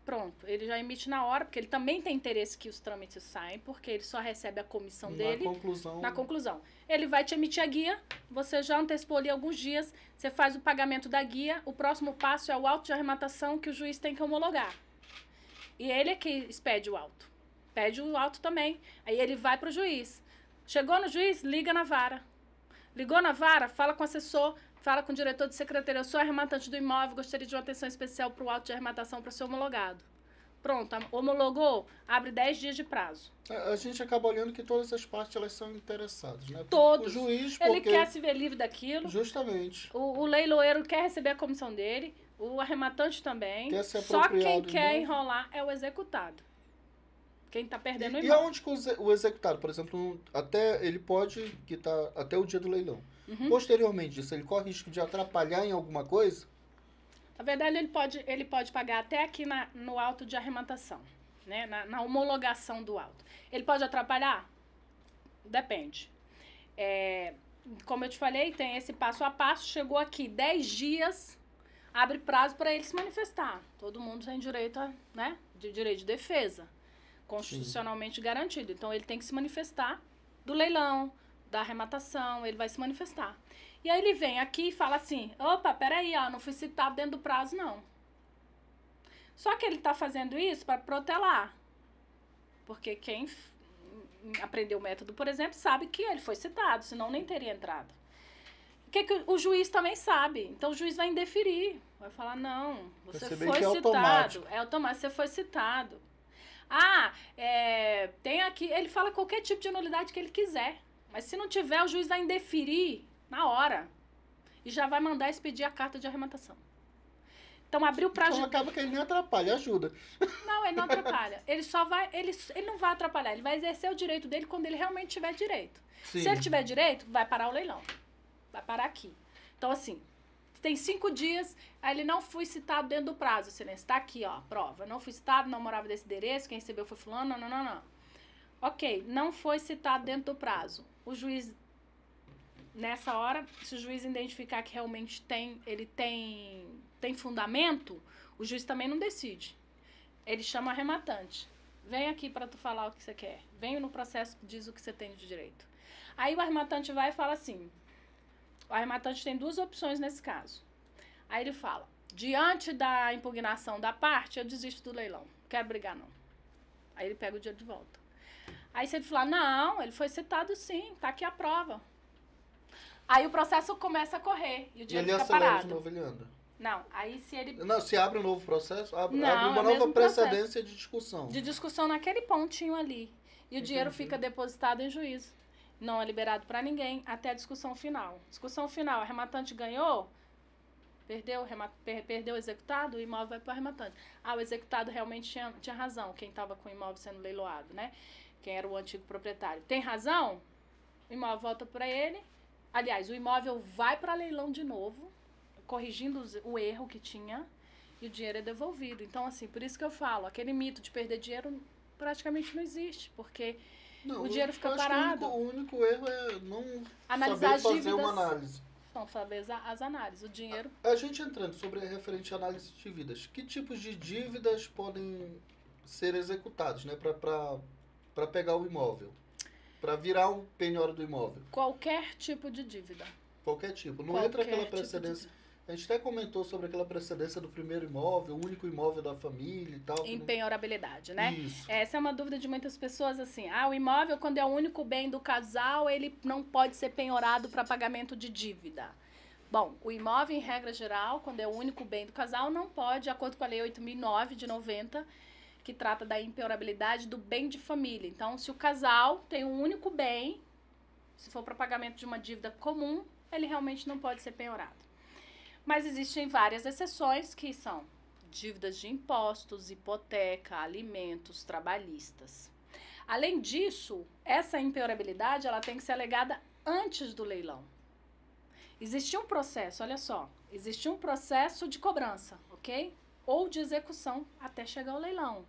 Pronto, ele já emite na hora, porque ele também tem interesse que os trâmites saem, porque ele só recebe a comissão dele na conclusão. Ele vai te emitir a guia, você já antecipou ali alguns dias, você faz o pagamento da guia, o próximo passo é o auto de arrematação que o juiz tem que homologar. E ele é que expede o auto. Pede o auto também. Aí ele vai para o juiz. Chegou no juiz, liga na vara. Ligou na vara, fala com o assessor, fala com o diretor de secretaria. Eu sou arrematante do imóvel, gostaria de uma atenção especial para o auto de arrematação para ser homologado. Pronto, homologou, abre 10 dias de prazo. A gente acaba olhando que todas as partes elas são interessadas, né? Todos. O juiz, ele quer se ver livre daquilo. Justamente. O leiloeiro quer receber a comissão dele, o arrematante também. Quer se Só quem do quer imóvel. Enrolar é o executado. Quem está perdendo o E imóvel. aonde que o executado, por exemplo, até ele pode quitar até o dia do leilão. Uhum. Posteriormente disso, ele corre risco de atrapalhar em alguma coisa? Na verdade, ele pode pagar até aqui no auto de arrematação, né? Na homologação do auto. Ele pode atrapalhar? Depende. Como eu te falei, tem esse passo a passo. Chegou aqui 10 dias, abre prazo para ele se manifestar. Todo mundo tem direito, de direito de defesa, constitucionalmente garantido. Então, ele tem que se manifestar do leilão, da arrematação, ele vai se manifestar. E aí ele vem aqui e fala assim, opa, peraí, não fui citado dentro do prazo, não. Só que ele está fazendo isso para protelar. Porque quem aprendeu o método, por exemplo, sabe que ele foi citado, senão nem teria entrado. O que o juiz também sabe. Então, o juiz vai indeferir. Vai falar, não, você foi citado. É automático, você foi citado. Tem aqui, ele fala qualquer tipo de nulidade que ele quiser. Mas se não tiver, o juiz vai indeferir na hora. E já vai mandar expedir a carta de arrematação. Então, abriu o prazo. Então, acaba que ele nem atrapalha, ajuda. Não, ele não atrapalha. Ele só vai. Ele não vai atrapalhar. Ele vai exercer o direito dele quando ele realmente tiver direito. Sim. Se ele tiver direito, vai parar o leilão. Vai parar aqui. Então, assim, tem 5 dias, aí ele não foi citado dentro do prazo. Excelência, está aqui, ó, prova. Não fui citado, não morava desse endereço, quem recebeu foi fulano, não. Ok, não foi citado dentro do prazo. O juiz, nessa hora, se o juiz identificar que realmente ele tem fundamento, o juiz também não decide. Ele chama o arrematante. Vem aqui para tu falar o que você quer. Vem no processo, diz o que você tem de direito. Aí o arrematante vai e fala assim, o arrematante tem 2 opções nesse caso. Aí ele fala, diante da impugnação da parte, eu desisto do leilão. Não quero brigar, não. Aí ele pega o dinheiro de volta. Aí se ele falar, não, ele foi citado sim, tá aqui a prova. Aí o processo começa a correr e o dinheiro fica parado. De novo, ele anda. Não, aí se ele... Não, se abre um novo processo, abre Não, uma nova precedência de discussão. De discussão naquele pontinho ali. E o dinheiro fica depositado em juízo. Não é liberado para ninguém até a discussão final. Discussão final, o arrematante ganhou, perdeu o executado, o imóvel vai para o arrematante. O executado realmente tinha razão, quem estava com o imóvel sendo leiloado, né? Quem era o antigo proprietário. Tem razão? O imóvel volta para ele. Aliás, o imóvel vai para leilão de novo, corrigindo o erro que tinha, e o dinheiro é devolvido. Então, assim, por isso que eu falo, aquele mito de perder dinheiro praticamente não existe, porque o dinheiro fica parado. O único erro é não analisar saber fazer uma análise. Não saber as análises, o dinheiro... A gente entrando sobre a referente à análise de dívidas, que tipos de dívidas podem ser executados, né, para pegar o imóvel? Para virar um penhora do imóvel? Qualquer tipo de dívida. Qualquer tipo. Não entra aquela precedência... A gente até comentou sobre aquela precedência do primeiro imóvel, o único imóvel da família e tal. Em penhorabilidade, né? Isso. Essa é uma dúvida de muitas pessoas, assim. O imóvel, quando é o único bem do casal, ele não pode ser penhorado para pagamento de dívida. Bom, o imóvel, em regra geral, quando é o único bem do casal, não pode, de acordo com a Lei 8.009 de 90, que trata da impenhorabilidade do bem de família. Então, se o casal tem um único bem, se for para pagamento de uma dívida comum, ele realmente não pode ser penhorado. Mas existem várias exceções, que são dívidas de impostos, hipoteca, alimentos, trabalhistas. Além disso, essa impenhorabilidade ela tem que ser alegada antes do leilão. Existia um processo, olha só, existia um processo de cobrança, ok? Ou de execução até chegar ao leilão.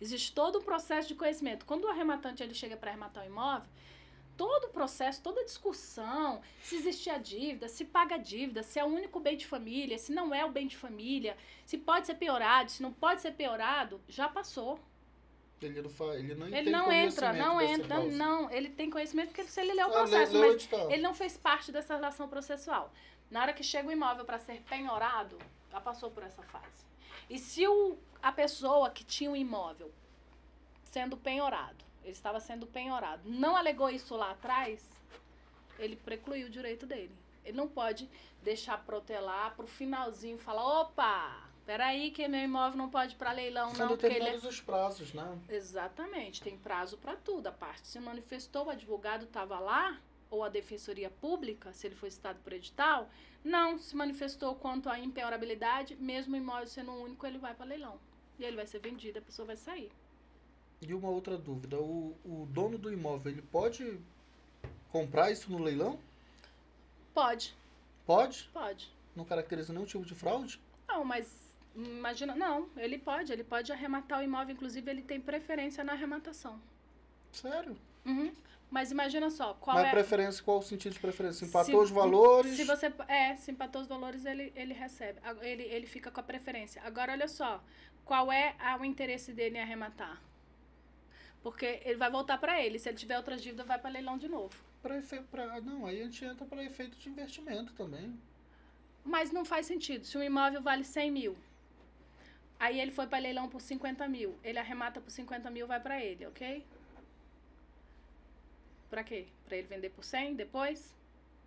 Existe todo um processo de conhecimento. Quando o arrematante ele chega para arrematar o imóvel, todo o processo, toda a discussão, se existe a dívida, se paga a dívida, se é o único bem de família, se não é o bem de família, se pode ser piorado, se não pode ser piorado, já passou. Ele não entra, ele tem conhecimento porque se ele lê o processo, mas ele não fez parte dessa relação processual. Na hora que chega o imóvel para ser penhorado, já passou por essa fase. E se a pessoa que tinha o imóvel sendo penhorado, ele estava sendo penhorado, não alegou isso lá atrás, ele precluiu o direito dele. Ele não pode deixar protelar pro finalzinho e falar, opa, peraí que meu imóvel não pode ir para leilão, São não. determinados os prazos, né? Exatamente, tem prazo para tudo. A parte se manifestou, o advogado estava lá, ou a defensoria pública, se ele foi citado por edital, não se manifestou quanto à impenhorabilidade, mesmo o imóvel sendo único, ele vai para leilão. E ele vai ser vendido, a pessoa vai sair. E uma outra dúvida, o dono do imóvel, ele pode comprar isso no leilão? Pode. Pode? Pode. Não caracteriza nenhum tipo de fraude? Não, mas imagina, não, ele pode arrematar o imóvel, inclusive ele tem preferência na arrematação. Sério? Uhum. Mas imagina só, Mas preferência, qual o sentido de preferência? Empatou os valores? Se empatou os valores, ele recebe, ele fica com a preferência. Agora, olha só, qual é o interesse dele em arrematar? Porque ele vai voltar para ele, se ele tiver outras dívidas, vai para leilão de novo. Não, aí a gente entra para efeito de investimento também. Mas não faz sentido, se um imóvel vale 100 mil, aí ele foi para leilão por 50 mil, ele arremata por 50 mil, vai para ele, ok? Pra quê? Pra ele vender por 100 depois?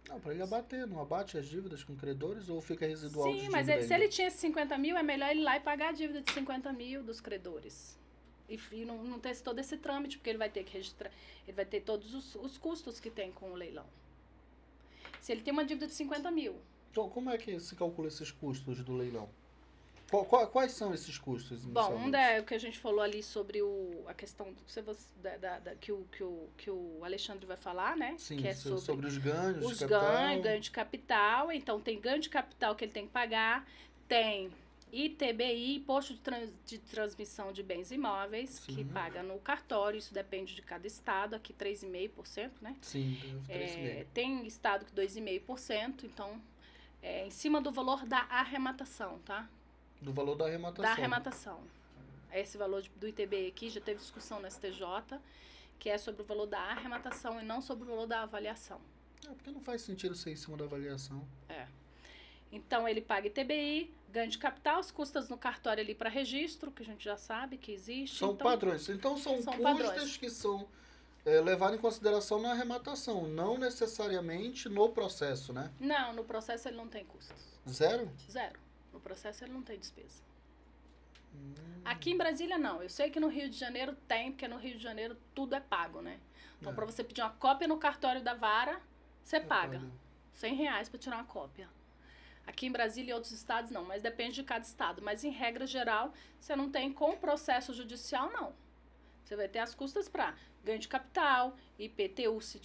Não, pra ele abater. Não abate as dívidas com credores ou fica residual de Sim, dívida? mas se ele tinha 50 mil, é melhor ele ir lá e pagar a dívida de 50 mil dos credores. E não ter todo esse trâmite, porque ele vai ter que registrar, ele vai ter todos os custos que tem com o leilão. Se ele tem uma dívida de 50 mil. Então, como é que se calcula esses custos do leilão? Quais são esses custos inicialmente? Bom, é o que a gente falou ali sobre a questão que o Alexandre vai falar, né? Sim, que é sobre os ganhos de capital. Ganho de capital. Então, tem ganho de capital que ele tem que pagar, tem ITBI, Imposto de Transmissão de Bens Imóveis, sim, que paga no cartório, isso depende de cada estado, aqui 3,5%, né? Sim, 3,5%. Tem estado que 2,5%, então, em cima do valor da arrematação, tá? Do valor da arrematação. Da arrematação. Esse valor do ITBI aqui já teve discussão no STJ, que é sobre o valor da arrematação e não sobre o valor da avaliação. Porque não faz sentido ser em cima da avaliação. Então, ele paga ITBI, ganho de capital, os custos no cartório ali para registro, que a gente já sabe que existe. São padrões. Então, são custos padrões que são levados em consideração na arrematação, não necessariamente no processo, né? Não, no processo ele não tem custos. Zero? Zero. No processo ele não tem despesa. Aqui em Brasília não. Eu sei que no Rio de Janeiro tem, porque no Rio de Janeiro tudo é pago, né? Então, para você pedir uma cópia no cartório da vara, você paga R$100 para tirar uma cópia. Aqui em Brasília e outros estados não, mas depende de cada estado. Mas em regra geral, você não tem com processo judicial, não. Você vai ter as custas para ganho de capital, IPTU se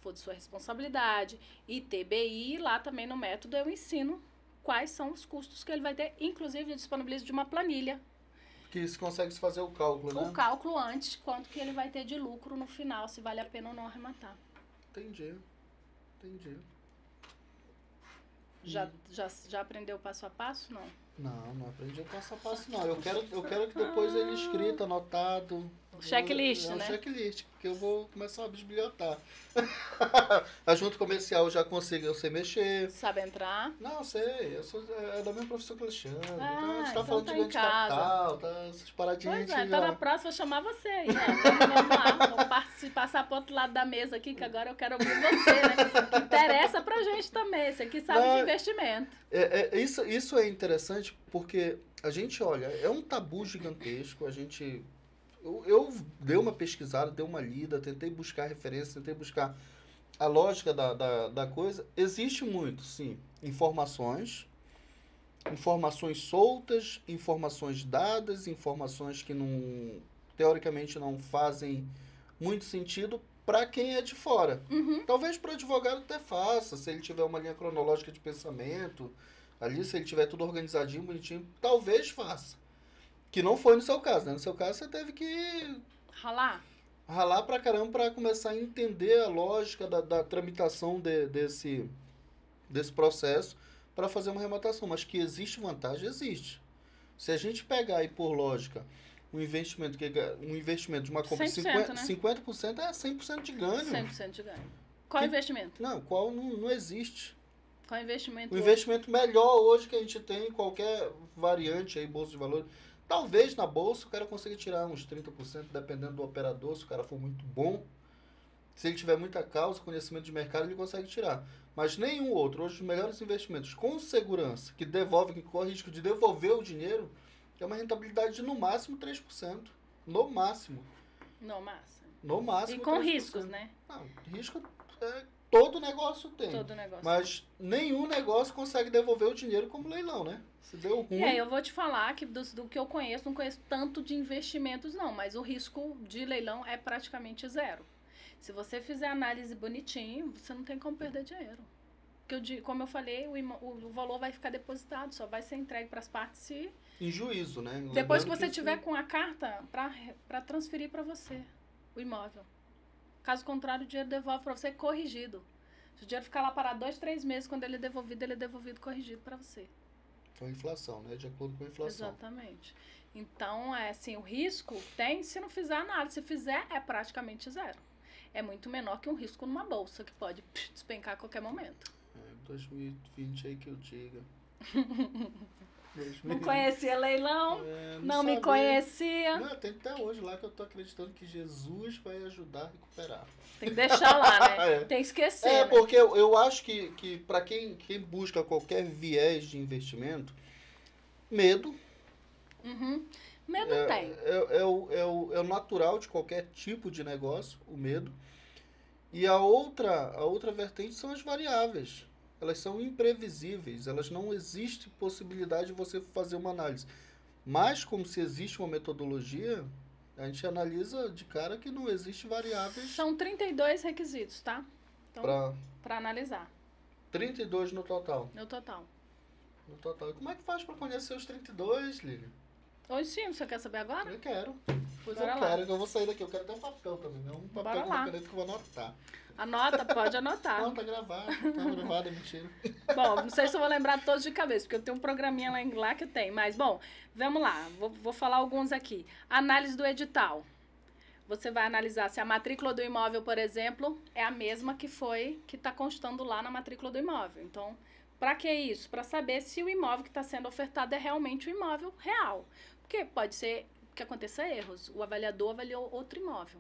for de sua responsabilidade, ITBI, lá também no método eu ensino quais são os custos que ele vai ter, inclusive eu disponibilizo de uma planilha. Que se consegue fazer o cálculo, né? O cálculo antes, quanto que ele vai ter de lucro no final, se vale a pena ou não arrematar. Entendi. Já aprendeu passo a passo, não? Não aprendi o passo a passo, não. Eu quero que depois ele escrito, anotado. Checklist, né? Checklist, porque eu vou começar a bisbilhotar. A junta comercial eu já consigo, eu sei mexer. Sabe entrar? Não, sei. É da mesma profissão que o Alexandre. A gente tá falando de ganho de capital, essas paradinhas. Pois é, tá na próxima, eu chamar você aí. Vamos lá, vamos passar pro outro lado da mesa aqui, que agora eu quero ouvir você, né? Que interessa pra gente também. Você aqui sabe de investimento. Isso é interessante porque a gente olha, é um tabu gigantesco, a gente... Eu dei uma pesquisada, dei uma lida, tentei buscar referência, tentei buscar a lógica da coisa. Existe muito, sim, informações soltas, informações dadas, informações que não, teoricamente não fazem muito sentido para quem é de fora. Uhum. Talvez para o advogado até faça, se ele tiver uma linha cronológica de pensamento, ali se ele tiver tudo organizadinho, bonitinho, talvez faça. Que não foi no seu caso, né? No seu caso, você teve que ralar pra caramba pra começar a entender a lógica da tramitação desse processo para fazer uma arrematação. Mas que existe vantagem, existe. Se a gente pegar aí por lógica um investimento de uma compra de 50%, né? 50% é 100% de ganho. 100% de ganho. Qual investimento? Não, qual não existe. Qual investimento? O investimento melhor hoje que a gente tem em qualquer variante aí, bolsa de valores. Talvez na bolsa o cara consiga tirar uns 30%, dependendo do operador, se o cara for muito bom. Se ele tiver muita causa, conhecimento de mercado, ele consegue tirar. Mas nenhum outro. Hoje, os melhores investimentos com segurança, que corre risco de devolver o dinheiro, é uma rentabilidade de no máximo 3%. No máximo. No máximo. No máximo. E com 3%. Riscos, né? Não, risco todo negócio tem. Todo negócio. Mas nenhum negócio consegue devolver o dinheiro como leilão, né? Se deu ruim. E aí eu vou te falar que do que eu conheço, não conheço tanto de investimentos, não. Mas o risco de leilão é praticamente zero. Se você fizer análise bonitinho, você não tem como perder dinheiro. Porque, como eu falei, o valor vai ficar depositado, só vai ser entregue para as partes se... Em juízo, né? Depois que você tiver com a carta para transferir para você o imóvel. Caso contrário, o dinheiro devolve para você corrigido. Se o dinheiro ficar lá parado 2, 3 meses, quando ele é devolvido corrigido para você. Com a inflação, né? De acordo com a inflação. Exatamente. Então, assim, o risco tem, se não fizer análise. Se fizer, é praticamente zero. É muito menor que um risco numa bolsa, que pode despencar a qualquer momento. 2020 aí que eu diga. Não conhecia leilão, não me conhecia. Não, tem até hoje lá que eu tô acreditando que Jesus vai ajudar a recuperar. Tem que deixar lá, né? Tem que esquecer. Né? Porque eu acho que para quem busca qualquer viés de investimento, medo. Uhum. Medo tem. É o natural de qualquer tipo de negócio, o medo. E a outra vertente são as variáveis. Elas são imprevisíveis, elas não existe possibilidade de você fazer uma análise. Mas, como se existe uma metodologia, a gente analisa de cara que não existe variáveis... São 32 requisitos, tá? Então, para analisar. 32 no total? No total. No total. E como é que faz para conhecer os 32, Lilian? Hoje sim, você quer saber agora? Eu quero. Eu vou sair daqui, eu quero até um papel também, né? Um papel com caneta que eu vou anotar. Anota, pode anotar. Não, tá gravado, é mentira. Bom, não sei se eu vou lembrar todos de cabeça, porque eu tenho um programinha lá que tem. Mas, bom, vamos lá, vou falar alguns aqui. Análise do edital. Você vai analisar se a matrícula do imóvel, por exemplo, é a mesma que está constando lá na matrícula do imóvel. Então, para que isso? Para saber se o imóvel que está sendo ofertado é realmente o imóvel real. Porque pode ser que aconteça erros. O avaliador avaliou outro imóvel.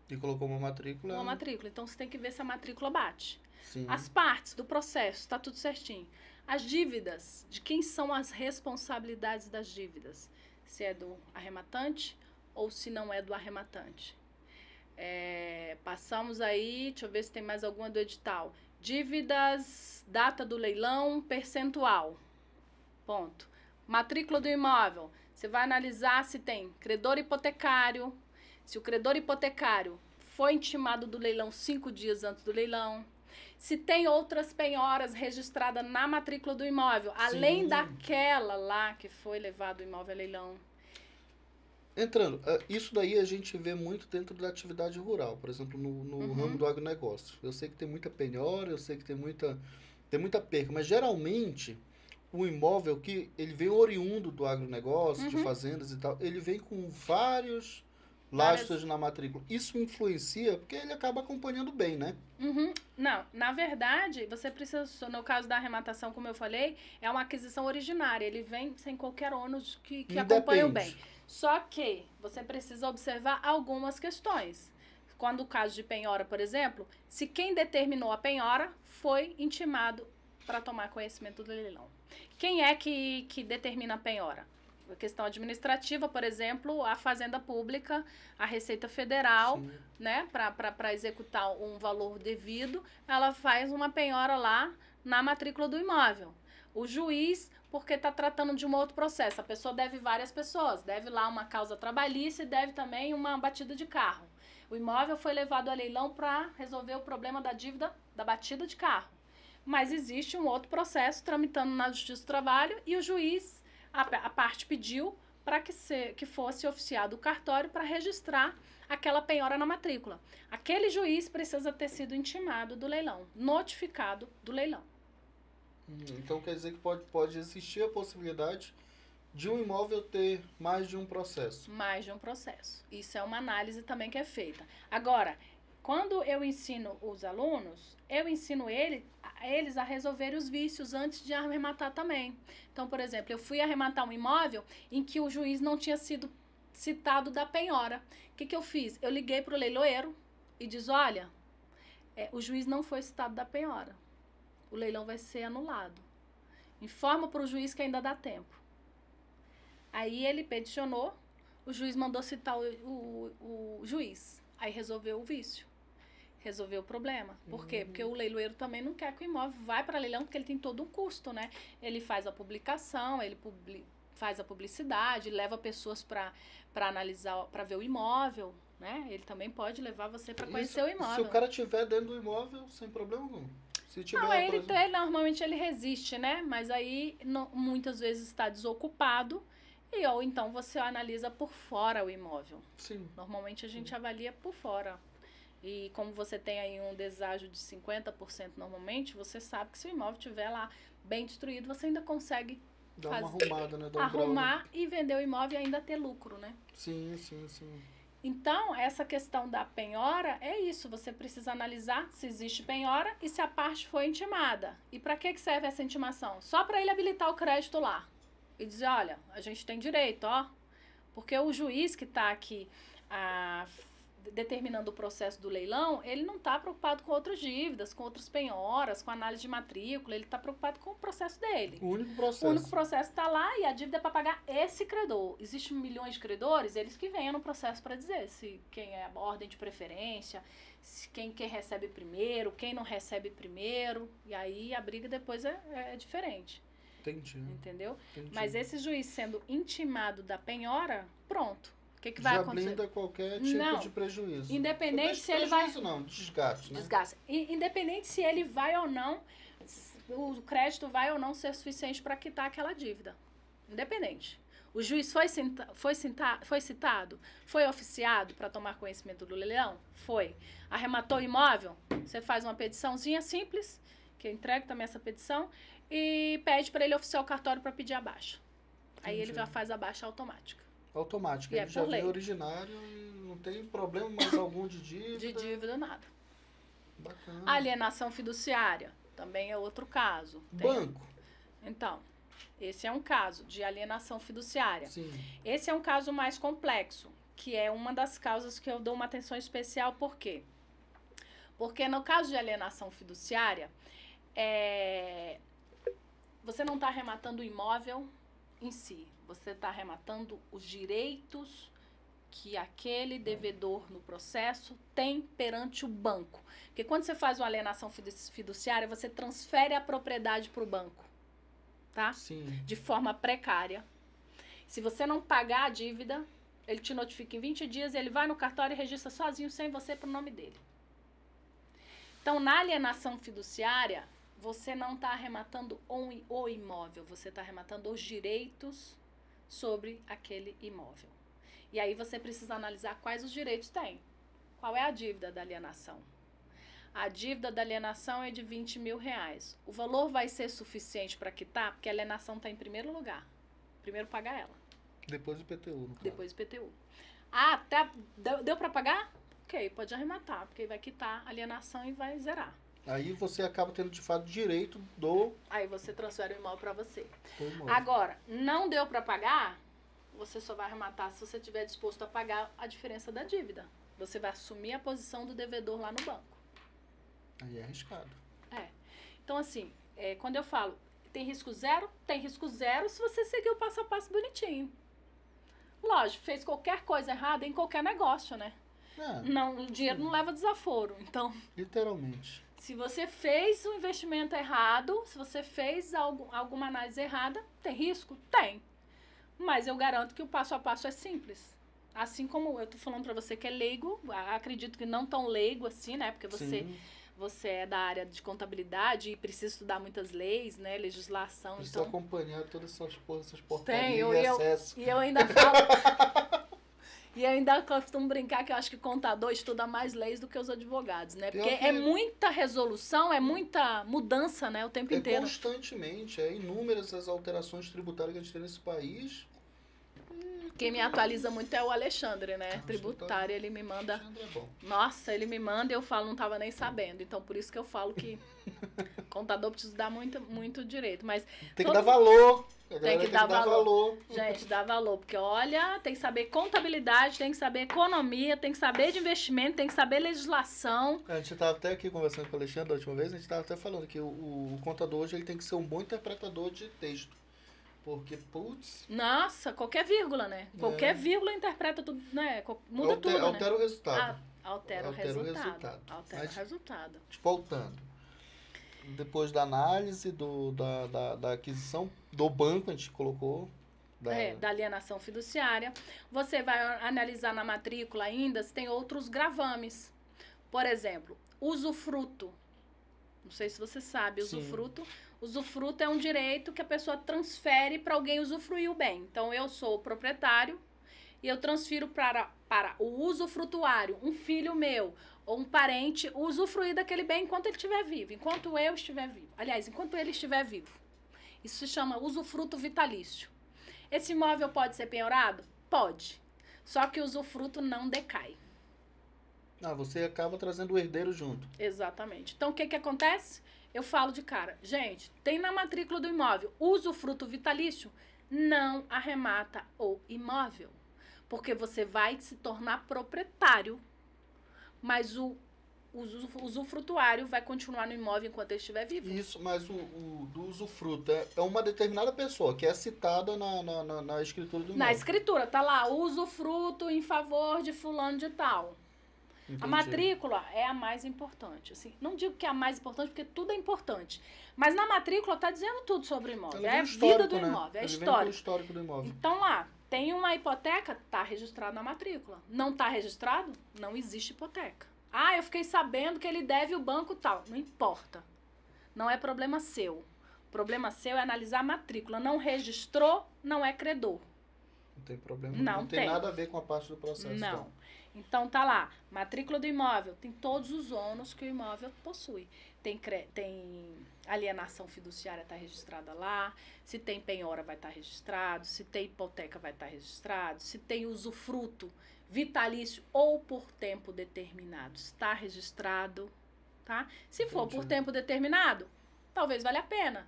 E colocou uma matrícula. Uma matrícula. Então, você tem que ver se a matrícula bate. Sim. As partes do processo, está tudo certinho. As dívidas, de quem são as responsabilidades das dívidas? Se é do arrematante ou se não é do arrematante. Passamos aí, deixa eu ver se tem mais alguma do edital. Dívidas, data do leilão, percentual. Ponto. Matrícula do imóvel. Você vai analisar se tem credor hipotecário. Se o credor hipotecário foi intimado do leilão 5 dias antes do leilão. Se tem outras penhoras registradas na matrícula do imóvel, além daquela lá que foi levado o imóvel a leilão. Entrando, isso daí a gente vê muito dentro da atividade rural, por exemplo, no ramo do agronegócio. Eu sei que tem muita penhora, eu sei que tem muita perca, mas geralmente o imóvel que ele vem oriundo do agronegócio, de fazendas e tal, ele vem com vários lastros na matrícula. Isso influencia porque ele acaba acompanhando bem, né? Não, na verdade, você precisa, no caso da arrematação, como eu falei, é uma aquisição originária. Ele vem sem qualquer ônus que acompanhe o bem. Só que você precisa observar algumas questões. Quando o caso de penhora, por exemplo, se quem determinou a penhora foi intimado para tomar conhecimento do leilão. Quem é que determina a penhora? A questão administrativa, por exemplo, a Fazenda Pública, a Receita Federal, né, para executar um valor devido, ela faz uma penhora lá na matrícula do imóvel. O juiz, porque está tratando de um outro processo, a pessoa deve várias pessoas, deve lá uma causa trabalhista e deve também uma batida de carro. O imóvel foi levado a leilão para resolver o problema da dívida da batida de carro. Mas existe um outro processo tramitando na Justiça do Trabalho e o juiz, a parte pediu para que fosse oficiado o cartório para registrar aquela penhora na matrícula. Aquele juiz precisa ter sido intimado do leilão, notificado do leilão. Então quer dizer que pode existir a possibilidade de um imóvel ter mais de um processo. Mais de um processo. Isso é uma análise também que é feita. Agora, quando eu ensino os alunos, eu ensino eles a resolverem os vícios antes de arrematar também. Então, por exemplo, eu fui arrematar um imóvel em que o juiz não tinha sido citado da penhora. O que eu fiz? Eu liguei para o leiloeiro e disse, olha, o juiz não foi citado da penhora. O leilão vai ser anulado. Informa para o juiz que ainda dá tempo. Aí ele peticionou, o juiz mandou citar o juiz. Aí resolveu o vício. Resolveu o problema. Por quê? Porque o leiloeiro também não quer que o imóvel vá para leilão, porque ele tem todo um custo, né? Ele faz a publicação, ele faz a publicidade, leva pessoas para analisar, para ver o imóvel, né? Ele também pode levar você para conhecer o imóvel. Se o cara estiver dentro do imóvel, sem problema algum. Se tiver, não, normalmente ele resiste, né? Mas aí muitas vezes está desocupado. Ou então você analisa por fora o imóvel. Sim. Normalmente a gente avalia por fora. E como você tem aí um deságio de 50% normalmente, você sabe que se o imóvel estiver lá bem destruído, você ainda consegue dar uma arrumada, né? Arrumar e vender o imóvel e ainda ter lucro, né? Sim. Então, essa questão da penhora é isso. Você precisa analisar se existe penhora e se a parte foi intimada. E para que serve essa intimação? Só para ele habilitar o crédito lá. E dizer, olha, a gente tem direito, ó. Porque o juiz que está aqui determinando o processo do leilão, ele não está preocupado com outras dívidas, com outras penhoras, com análise de matrícula, ele está preocupado com o processo dele. O único processo. O único processo está lá e a dívida é para pagar esse credor. Existem milhões de credores, eles que venham no processo para dizer se quem é a ordem de preferência, se quem recebe primeiro, quem não recebe primeiro, e aí a briga depois é diferente. Entendi. Entendeu? Entendi. Mas esse juiz sendo intimado da penhora, pronto. O que vai acontecer? Já blinda qualquer tipo de prejuízo. Independente se ele vai... Não, desgaste, né? Desgaste. Independente se ele vai ou não, o crédito vai ou não ser suficiente para quitar aquela dívida. Independente. O juiz foi citado? Foi oficiado para tomar conhecimento do leilão? Foi. Arrematou o imóvel? Você faz uma petiçãozinha simples, que eu entrego também essa petição, e pede para ele oficiar o cartório para pedir a baixa. Entendi. Aí ele já faz a baixa automática. Automática. Ele já vem originário e não tem problema mais algum de dívida. De dívida, nada. Bacana. Alienação fiduciária também é outro caso. Banco. Então, esse é um caso de alienação fiduciária. Sim. Esse é um caso mais complexo, que é uma das causas que eu dou uma atenção especial. Por quê? Porque no caso de alienação fiduciária, você não está arrematando o imóvel em si. Você está arrematando os direitos que aquele devedor no processo tem perante o banco. Porque quando você faz uma alienação fiduciária, você transfere a propriedade para o banco, tá? Sim. De forma precária. Se você não pagar a dívida, ele te notifica em 20 dias, ele vai no cartório e registra sozinho, sem você, para o nome dele. Então, na alienação fiduciária, você não está arrematando o imóvel, você está arrematando os direitos sobre aquele imóvel. E aí você precisa analisar quais os direitos tem. Qual é a dívida da alienação? A dívida da alienação é de R$20 mil. O valor vai ser suficiente para quitar? Porque a alienação está em primeiro lugar. Primeiro pagar ela. Depois o IPTU, no caso. Depois o IPTU. Deu para pagar? Ok, pode arrematar, porque vai quitar a alienação e vai zerar. Aí você acaba tendo, de fato, direito Aí você transfere o imóvel para você. Agora, não deu para pagar, você só vai arrematar se você estiver disposto a pagar a diferença da dívida. Você vai assumir a posição do devedor lá no banco. Aí é arriscado. Então, assim, quando eu falo, tem risco zero? Tem risco zero se você seguir o passo a passo bonitinho. Lógico, fez qualquer coisa errada em qualquer negócio, né? Não, o dinheiro não leva desaforo, então... Literalmente. Se você fez um investimento errado, se você fez alguma análise errada, tem risco? Tem. Mas eu garanto que o passo a passo é simples. Assim como eu tô falando para você que é leigo, acredito que não tão leigo assim, né? Porque você você é da área de contabilidade e precisa estudar muitas leis, né? Legislação. Precisa então acompanhar todas essas portarias e acesso. eu ainda falo... E eu ainda costumo brincar que eu acho que contador estuda mais leis do que os advogados, né? Porque é muita resolução, é muita mudança, né? O tempo inteiro. Constantemente, inúmeras as alterações tributárias que a gente tem nesse país. Quem me atualiza muito é o Alexandre, né? Tributário, ele me manda... Alexandre é bom. Nossa, ele me manda e eu falo, não tava nem sabendo. Então, por isso que eu falo que contador precisa dar muito direito. Mas tem que dar valor. Tem que dar valor. Gente, dá valor. Porque, olha, tem que saber contabilidade, tem que saber economia, tem que saber de investimento, tem que saber legislação. A gente estava até aqui conversando com o Alexandre da última vez, a gente estava até falando que o contador hoje ele tem que ser um bom interpretador de texto. Porque, putz... Nossa, qualquer vírgula, né? Qualquer vírgula interpreta tudo, né? Muda tudo, altera né? o resultado. Altera o resultado. Altera o resultado. Voltando. Depois da análise da aquisição do banco, a gente colocou... Da alienação fiduciária. Você vai analisar na matrícula ainda se tem outros gravames. Por exemplo, usufruto. Não sei se você sabe, usufruto. Usufruto é um direito que a pessoa transfere para alguém usufruir o bem. Então, eu sou o proprietário e eu transfiro para o usufrutuário, um filho meu ou um parente, usufruir daquele bem enquanto ele estiver vivo, enquanto eu estiver vivo. Aliás, enquanto ele estiver vivo. Isso se chama usufruto vitalício. Esse imóvel pode ser penhorado? Pode. Só que o usufruto não decai. Você acaba trazendo o herdeiro junto. Exatamente. Então, o que acontece? Eu falo de cara, gente, tem na matrícula do imóvel usufruto vitalício? Não arremata o imóvel. Porque você vai se tornar proprietário, mas o usufrutuário vai continuar no imóvel enquanto ele estiver vivo. Isso, mas o do usufruto é uma determinada pessoa que é citada na escritura do imóvel. Na escritura, tá lá, usufruto em favor de fulano de tal. Entendi. A matrícula é a mais importante. Assim, não digo que é a mais importante, porque tudo é importante. Mas na matrícula está dizendo tudo sobre o imóvel. É a vida do imóvel, é a histórico do imóvel. Então lá, tem uma hipoteca, está registrado na matrícula. Não está registrado? Não existe hipoteca. Eu fiquei sabendo que ele deve o banco tal. Não importa. Não é problema seu. O problema seu é analisar a matrícula. Não registrou, não é credor. Não tem problema. Não tem nada a ver com a parte do processo. Não. Então, tá lá, matrícula do imóvel, tem todos os ônus que o imóvel possui. Tem alienação fiduciária, está registrada lá. Se tem penhora, vai estar registrado. Se tem hipoteca, vai estar registrado. Se tem usufruto vitalício ou por tempo determinado, está registrado, tá? Se for por tempo determinado, talvez valha a pena.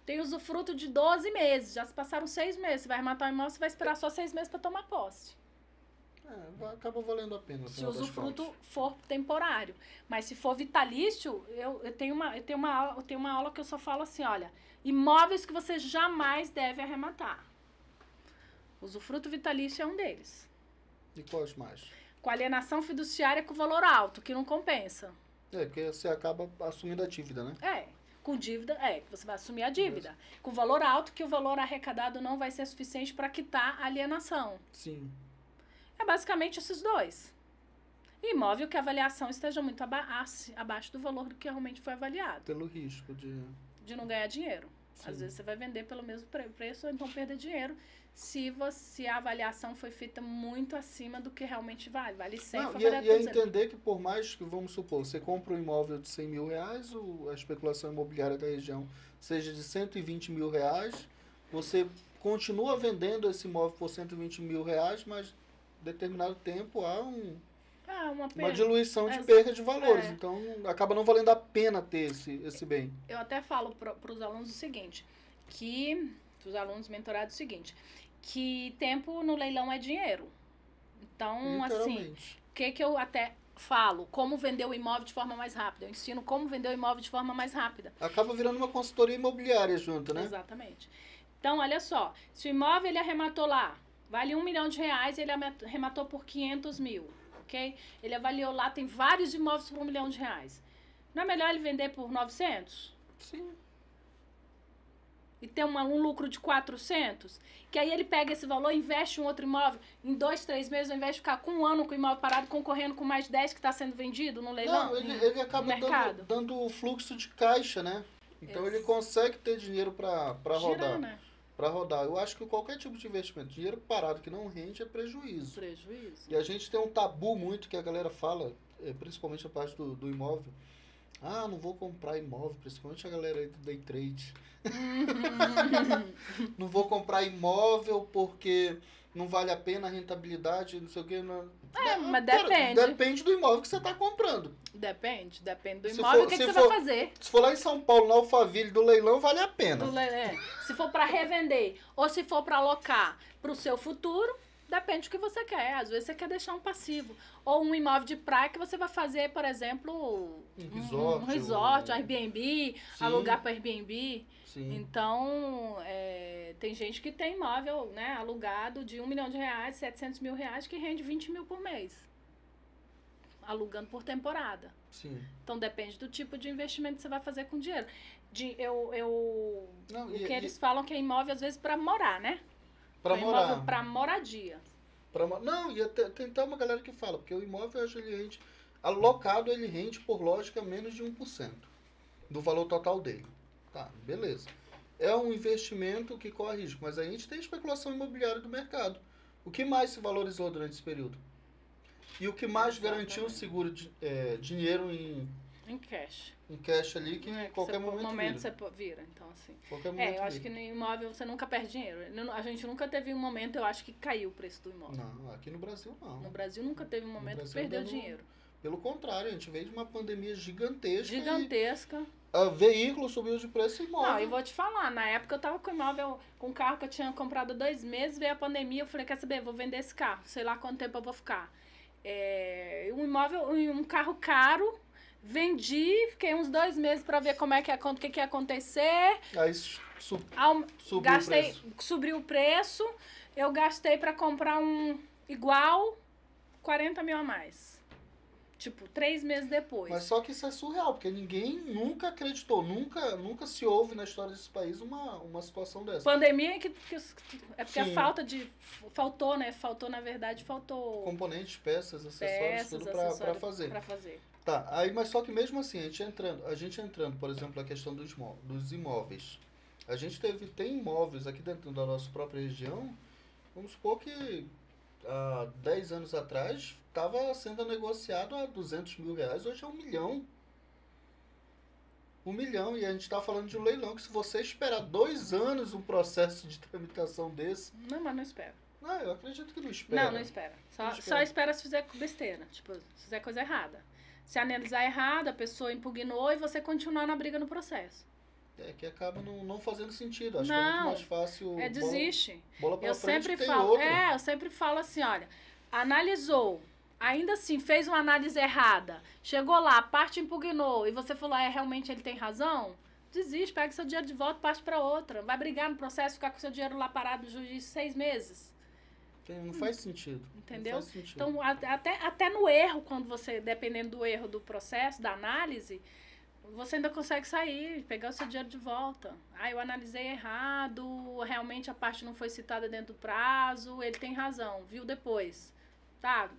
Tem usufruto de 12 meses, já se passaram 6 meses. Você vai arrematar o imóvel, você vai esperar só 6 meses para tomar posse. Acaba valendo a pena. Se o usufruto for temporário. Mas se for vitalício, eu tenho uma aula que eu só falo assim, olha, imóveis que você jamais deve arrematar. Usufruto vitalício é um deles. E quais mais? Com alienação fiduciária com valor alto, que não compensa. Porque você acaba assumindo a dívida, né? Com dívida, você vai assumir a dívida. Isso. Com valor alto, que o valor arrecadado não vai ser suficiente para quitar a alienação. Sim. É basicamente esses dois. Imóvel que a avaliação esteja muito abaixo do valor que realmente foi avaliado. Pelo risco de não ganhar dinheiro. Sim. Às vezes você vai vender pelo mesmo preço ou então perder dinheiro se a avaliação foi feita muito acima do que realmente vale. Vale 100, e entender que por mais que, vamos supor, você compra um imóvel de 100 mil reais, a especulação imobiliária da região seja de 120 mil reais, você continua vendendo esse imóvel por 120 mil reais, mas determinado tempo há uma diluição de perda de valores. Então, acaba não valendo a pena ter esse bem. Eu até falo para os alunos o seguinte, os alunos mentorados o seguinte, que tempo no leilão é dinheiro. Então, assim, o que eu até falo? Como vender o imóvel de forma mais rápida. Eu ensino como vender o imóvel de forma mais rápida. Acaba virando uma consultoria imobiliária junto, né? Exatamente. Então, olha só, se o imóvel ele arrematou lá, vale R$1 milhão e ele arrematou por 500 mil, ok? Ele avaliou lá, tem vários imóveis por R$1 milhão. Não é melhor ele vender por 900? Sim. e ter um lucro de 400, que aí ele pega esse valor, investe em um outro imóvel, em 2, 3 meses, ao invés de ficar com um ano com o imóvel parado, concorrendo com mais 10 que está sendo vendido no leilão? Não, ele acaba dando fluxo de caixa, né? Então ele consegue ter dinheiro para rodar. Né? Para rodar. Eu acho que qualquer tipo de investimento, dinheiro parado que não rende é prejuízo. E a gente tem um tabu muito que a galera fala, principalmente a parte do imóvel. Ah, não vou comprar imóvel, principalmente a galera aí do day trade. Não vou comprar imóvel porque não vale a pena a rentabilidade, não sei o quê. Não. Mas depende. Depende do imóvel que você está comprando. Depende do imóvel, o que você vai fazer? Se for lá em São Paulo, na Alphaville, do leilão, vale a pena. Se for para revender ou se for para alocar para o seu futuro, depende do que você quer. Às vezes você quer deixar um passivo. Ou um imóvel de praia que você vai fazer, por exemplo, um resort, um Airbnb, alugar para Airbnb. Sim. Então, tem gente que tem imóvel, né, alugado de R$1 milhão, R$700 mil, que rende 20 mil por mês. Alugando por temporada. Sim. Então, depende do tipo de investimento que você vai fazer com dinheiro. Eles falam que é imóvel, às vezes, para morar, né? Para morar. Para moradia. Não, e tem até uma galera que fala, porque o imóvel, eu acho, ele rende, alocado, ele rende, por lógica, menos de 1% do valor total dele. Tá, beleza. É um investimento que corre risco, mas a gente tem especulação imobiliária do mercado. O que mais se valorizou durante esse período? E o que mais garantiu o seguro de dinheiro em cash. Em cash ali, que em qualquer momento você vira. Então, assim. Qualquer momento eu acho que no imóvel você nunca perde dinheiro. A gente nunca teve um momento, eu acho, que caiu o preço do imóvel. Não, aqui no Brasil não. No Brasil nunca teve um momento que perdeu dinheiro. Pelo contrário, a gente veio de uma pandemia gigantesca. E veículo subiu de preço e imóvel. Não, e vou te falar, na época eu tava com imóvel, com um carro que eu tinha comprado há 2 meses, veio a pandemia, eu falei, quer saber, vou vender esse carro, sei lá quanto tempo eu vou ficar. Um carro caro, vendi, fiquei uns 2 meses para ver o que ia acontecer. Aí subiu o preço, eu gastei para comprar um igual, 40 mil a mais. Tipo, 3 meses depois. Mas só que isso é surreal, porque ninguém nunca acreditou, nunca se ouve na história desse país uma situação dessa. Pandemia é porque a falta de... Faltou, né? Na verdade, faltou... Componentes, peças, acessórios, tudo pra fazer. Pra fazer. Tá, aí, mas só que mesmo assim, a gente entrando, por exemplo, na questão dos imóveis. A gente tem imóveis aqui dentro da nossa própria região, vamos supor que há 10 anos atrás estava sendo negociado a R$200 mil, hoje é R$1 milhão. R$1 milhão, e a gente está falando de um leilão que se você esperar 2 anos um processo de tramitação desse... Não, mas não espera. Não, eu acredito que não espera. Não espera. Só espera se fizer besteira, tipo, se fizer coisa errada. Se analisar errado, a pessoa impugnou e você continuar na briga no processo. Que acaba não fazendo sentido. Acho que é muito mais fácil... desiste. Bola pra frente, eu sempre falo assim, olha, analisou, ainda assim fez uma análise errada, chegou lá, a parte impugnou e você falou, realmente ele tem razão, desiste, pega seu dinheiro de volta e parte para outra. Vai brigar no processo, ficar com seu dinheiro lá parado no juiz 6 meses. Não faz sentido. Entendeu? Não faz sentido. Então, até no erro, quando você, dependendo do erro do processo, da análise, você ainda consegue sair, pegar o seu dinheiro de volta. Eu analisei errado, realmente a parte não foi citada dentro do prazo, ele tem razão, viu depois. Tá,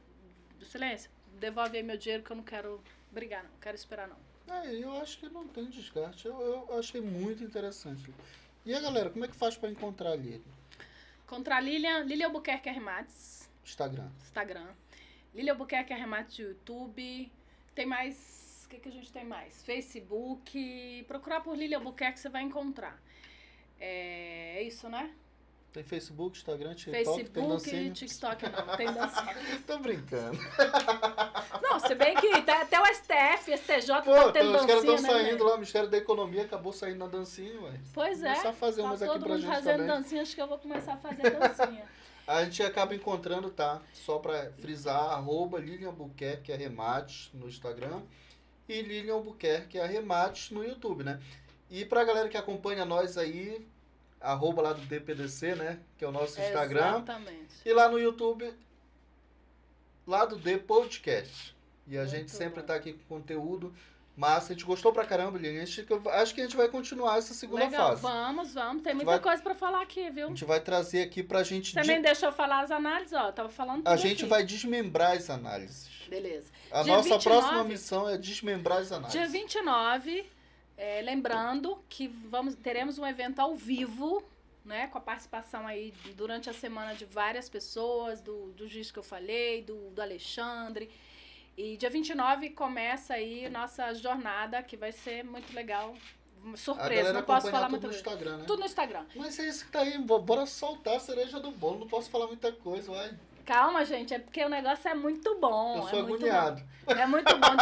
silêncio, devolve aí meu dinheiro que eu não quero brigar, não quero esperar não. Eu acho que não tem desgaste, eu achei muito interessante. E a galera, como é que faz para encontrar a Lilian? Encontrar Lilian Albuquerque Arremates. Instagram. Lilian Albuquerque Arremates no YouTube. Tem mais... O que a gente tem mais? Facebook. Procurar por Lilian Albuquerque você vai encontrar. É isso, né? Tem Facebook, Instagram, TikTok, tem dancinha? TikTok não, tem dancinha. Tô brincando. Não, se bem que até o STF, STJ tá tendo dancinha, os caras estão né, saindo lá, o Ministério da Economia acabou saindo na dancinha, ué. Pois é. Começar a fazer umas aqui pra gente também. Todo mundo fazendo dancinha, acho que eu vou começar a fazer dancinha. A gente acaba encontrando, tá? Só pra frisar, @Lilian Albuquerque Arremates no Instagram e Lilian Albuquerque Arremates no YouTube, né? E pra galera que acompanha nós aí, @ lá do DPDC, né? Que é o nosso Instagram. Exatamente. E lá no YouTube, lá do D Podcast. E a gente sempre tá aqui com conteúdo. Massa, a gente gostou pra caramba, Lilian. Acho que a gente vai continuar essa segunda Legal, fase. vamos. Tem muita coisa pra falar aqui, A viu? gente vai trazer aqui pra gente... Você nem deixou eu falar as análises, ó. Eu tava falando tudo A gente aqui. vai desmembrar as análises. Beleza. A Dia nossa 29, próxima missão é desmembrar as análises. Dia 29, lembrando que teremos um evento ao vivo, né? Com a participação aí durante a semana de várias pessoas, do juiz que eu falei, do Alexandre. E dia 29 começa aí nossa jornada, que vai ser muito legal. Surpresa, não posso falar muito. Tudo no Instagram, né? Tudo no Instagram. Mas é isso que tá aí, bora soltar a cereja do bolo, não posso falar muita coisa, vai. Calma, gente, é porque o negócio é muito bom. Eu sou agoniado. É muito bom.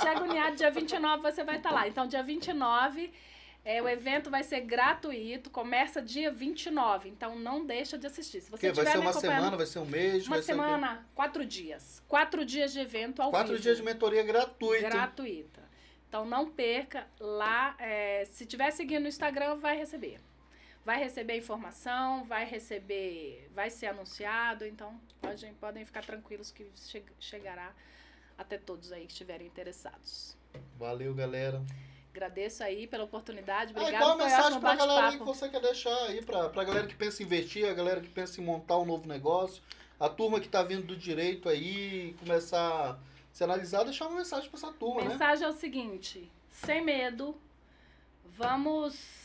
Dia agoniado, dia 29 você vai estar lá. Então, dia 29, o evento vai ser gratuito, começa dia 29. Então, não deixa de assistir. Se você vai ser uma semana, vai ser um mês? Uma semana, 4 dias. 4 dias de evento ao vivo. 4 dias de mentoria gratuita. Gratuita. Então, não perca lá. Se estiver seguindo no Instagram, vai receber. Vai receber informação, vai ser anunciado, então podem ficar tranquilos que chegará até todos aí que estiverem interessados. Valeu, galera. Agradeço aí pela oportunidade, obrigada. Qual a mensagem pra galera aí que você quer deixar aí, pra galera que pensa em investir, a galera que pensa em montar um novo negócio, a turma que tá vindo do direito aí, começar a se analisar, deixar uma mensagem pra essa turma, né? A mensagem é o seguinte, sem medo, vamos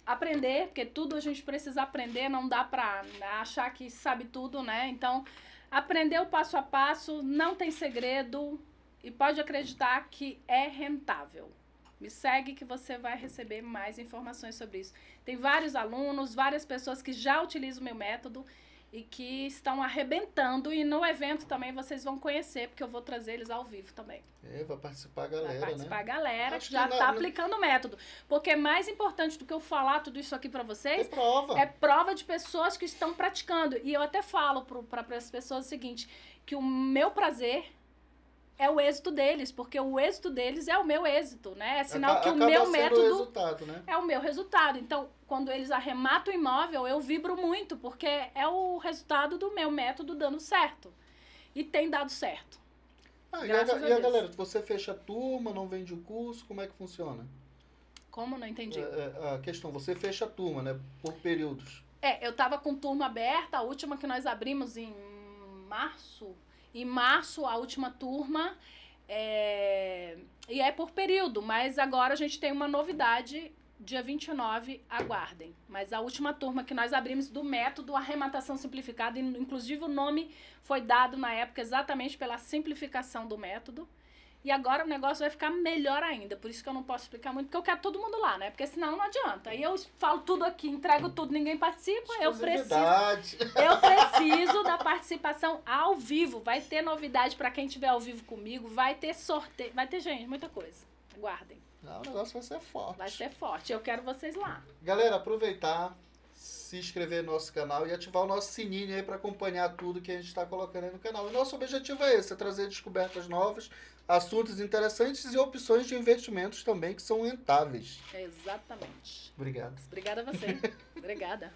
aprender, porque tudo a gente precisa aprender, não dá pra achar que sabe tudo, né? Então, aprender o passo a passo, não tem segredo e pode acreditar que é rentável. Me segue que você vai receber mais informações sobre isso. Tem vários alunos, várias pessoas que já utilizam o meu método e que estão arrebentando, e no evento também vocês vão conhecer, porque eu vou trazer eles ao vivo também. Vai participar a galera, vai participar, né? A galera Acho que já está aplicando o método. Porque mais importante do que eu falar tudo isso aqui para vocês... É prova de pessoas que estão praticando. E eu até falo para as pessoas o seguinte, que o meu prazer é o êxito deles, porque o êxito deles é o meu êxito, né? É sinal que o meu método resultado, né? É o meu resultado. Então, quando eles arrematam o imóvel, eu vibro muito, porque é o resultado do meu método dando certo. E tem dado certo. E a galera, você fecha a turma, não vende o curso, como é que funciona? Como? Não entendi. A questão, você fecha a turma, né? Por períodos. Eu tava com turma aberta, a última que nós abrimos em março. Em março, a última turma, e é por período, mas agora a gente tem uma novidade, dia 29, aguardem. Mas a última turma que nós abrimos do método Arrematação Simplificada, inclusive o nome foi dado na época exatamente pela simplificação do método, e agora o negócio vai ficar melhor ainda, por isso que eu não posso explicar muito, porque eu quero todo mundo lá, né? Porque senão não adianta. Aí eu falo tudo aqui, entrego tudo, ninguém participa, eu preciso da participação ao vivo. Vai ter novidade para quem estiver ao vivo comigo, vai ter sorteio, vai ter, gente, muita coisa. Aguardem. O negócio vai ser forte. Vai ser forte, eu quero vocês lá. Galera, aproveitar, se inscrever no nosso canal e ativar o nosso sininho aí para acompanhar tudo que a gente está colocando aí no canal. E nosso objetivo é esse, é trazer descobertas novas, assuntos interessantes e opções de investimentos também que são rentáveis. Exatamente. Obrigado. Obrigada a você. Obrigada.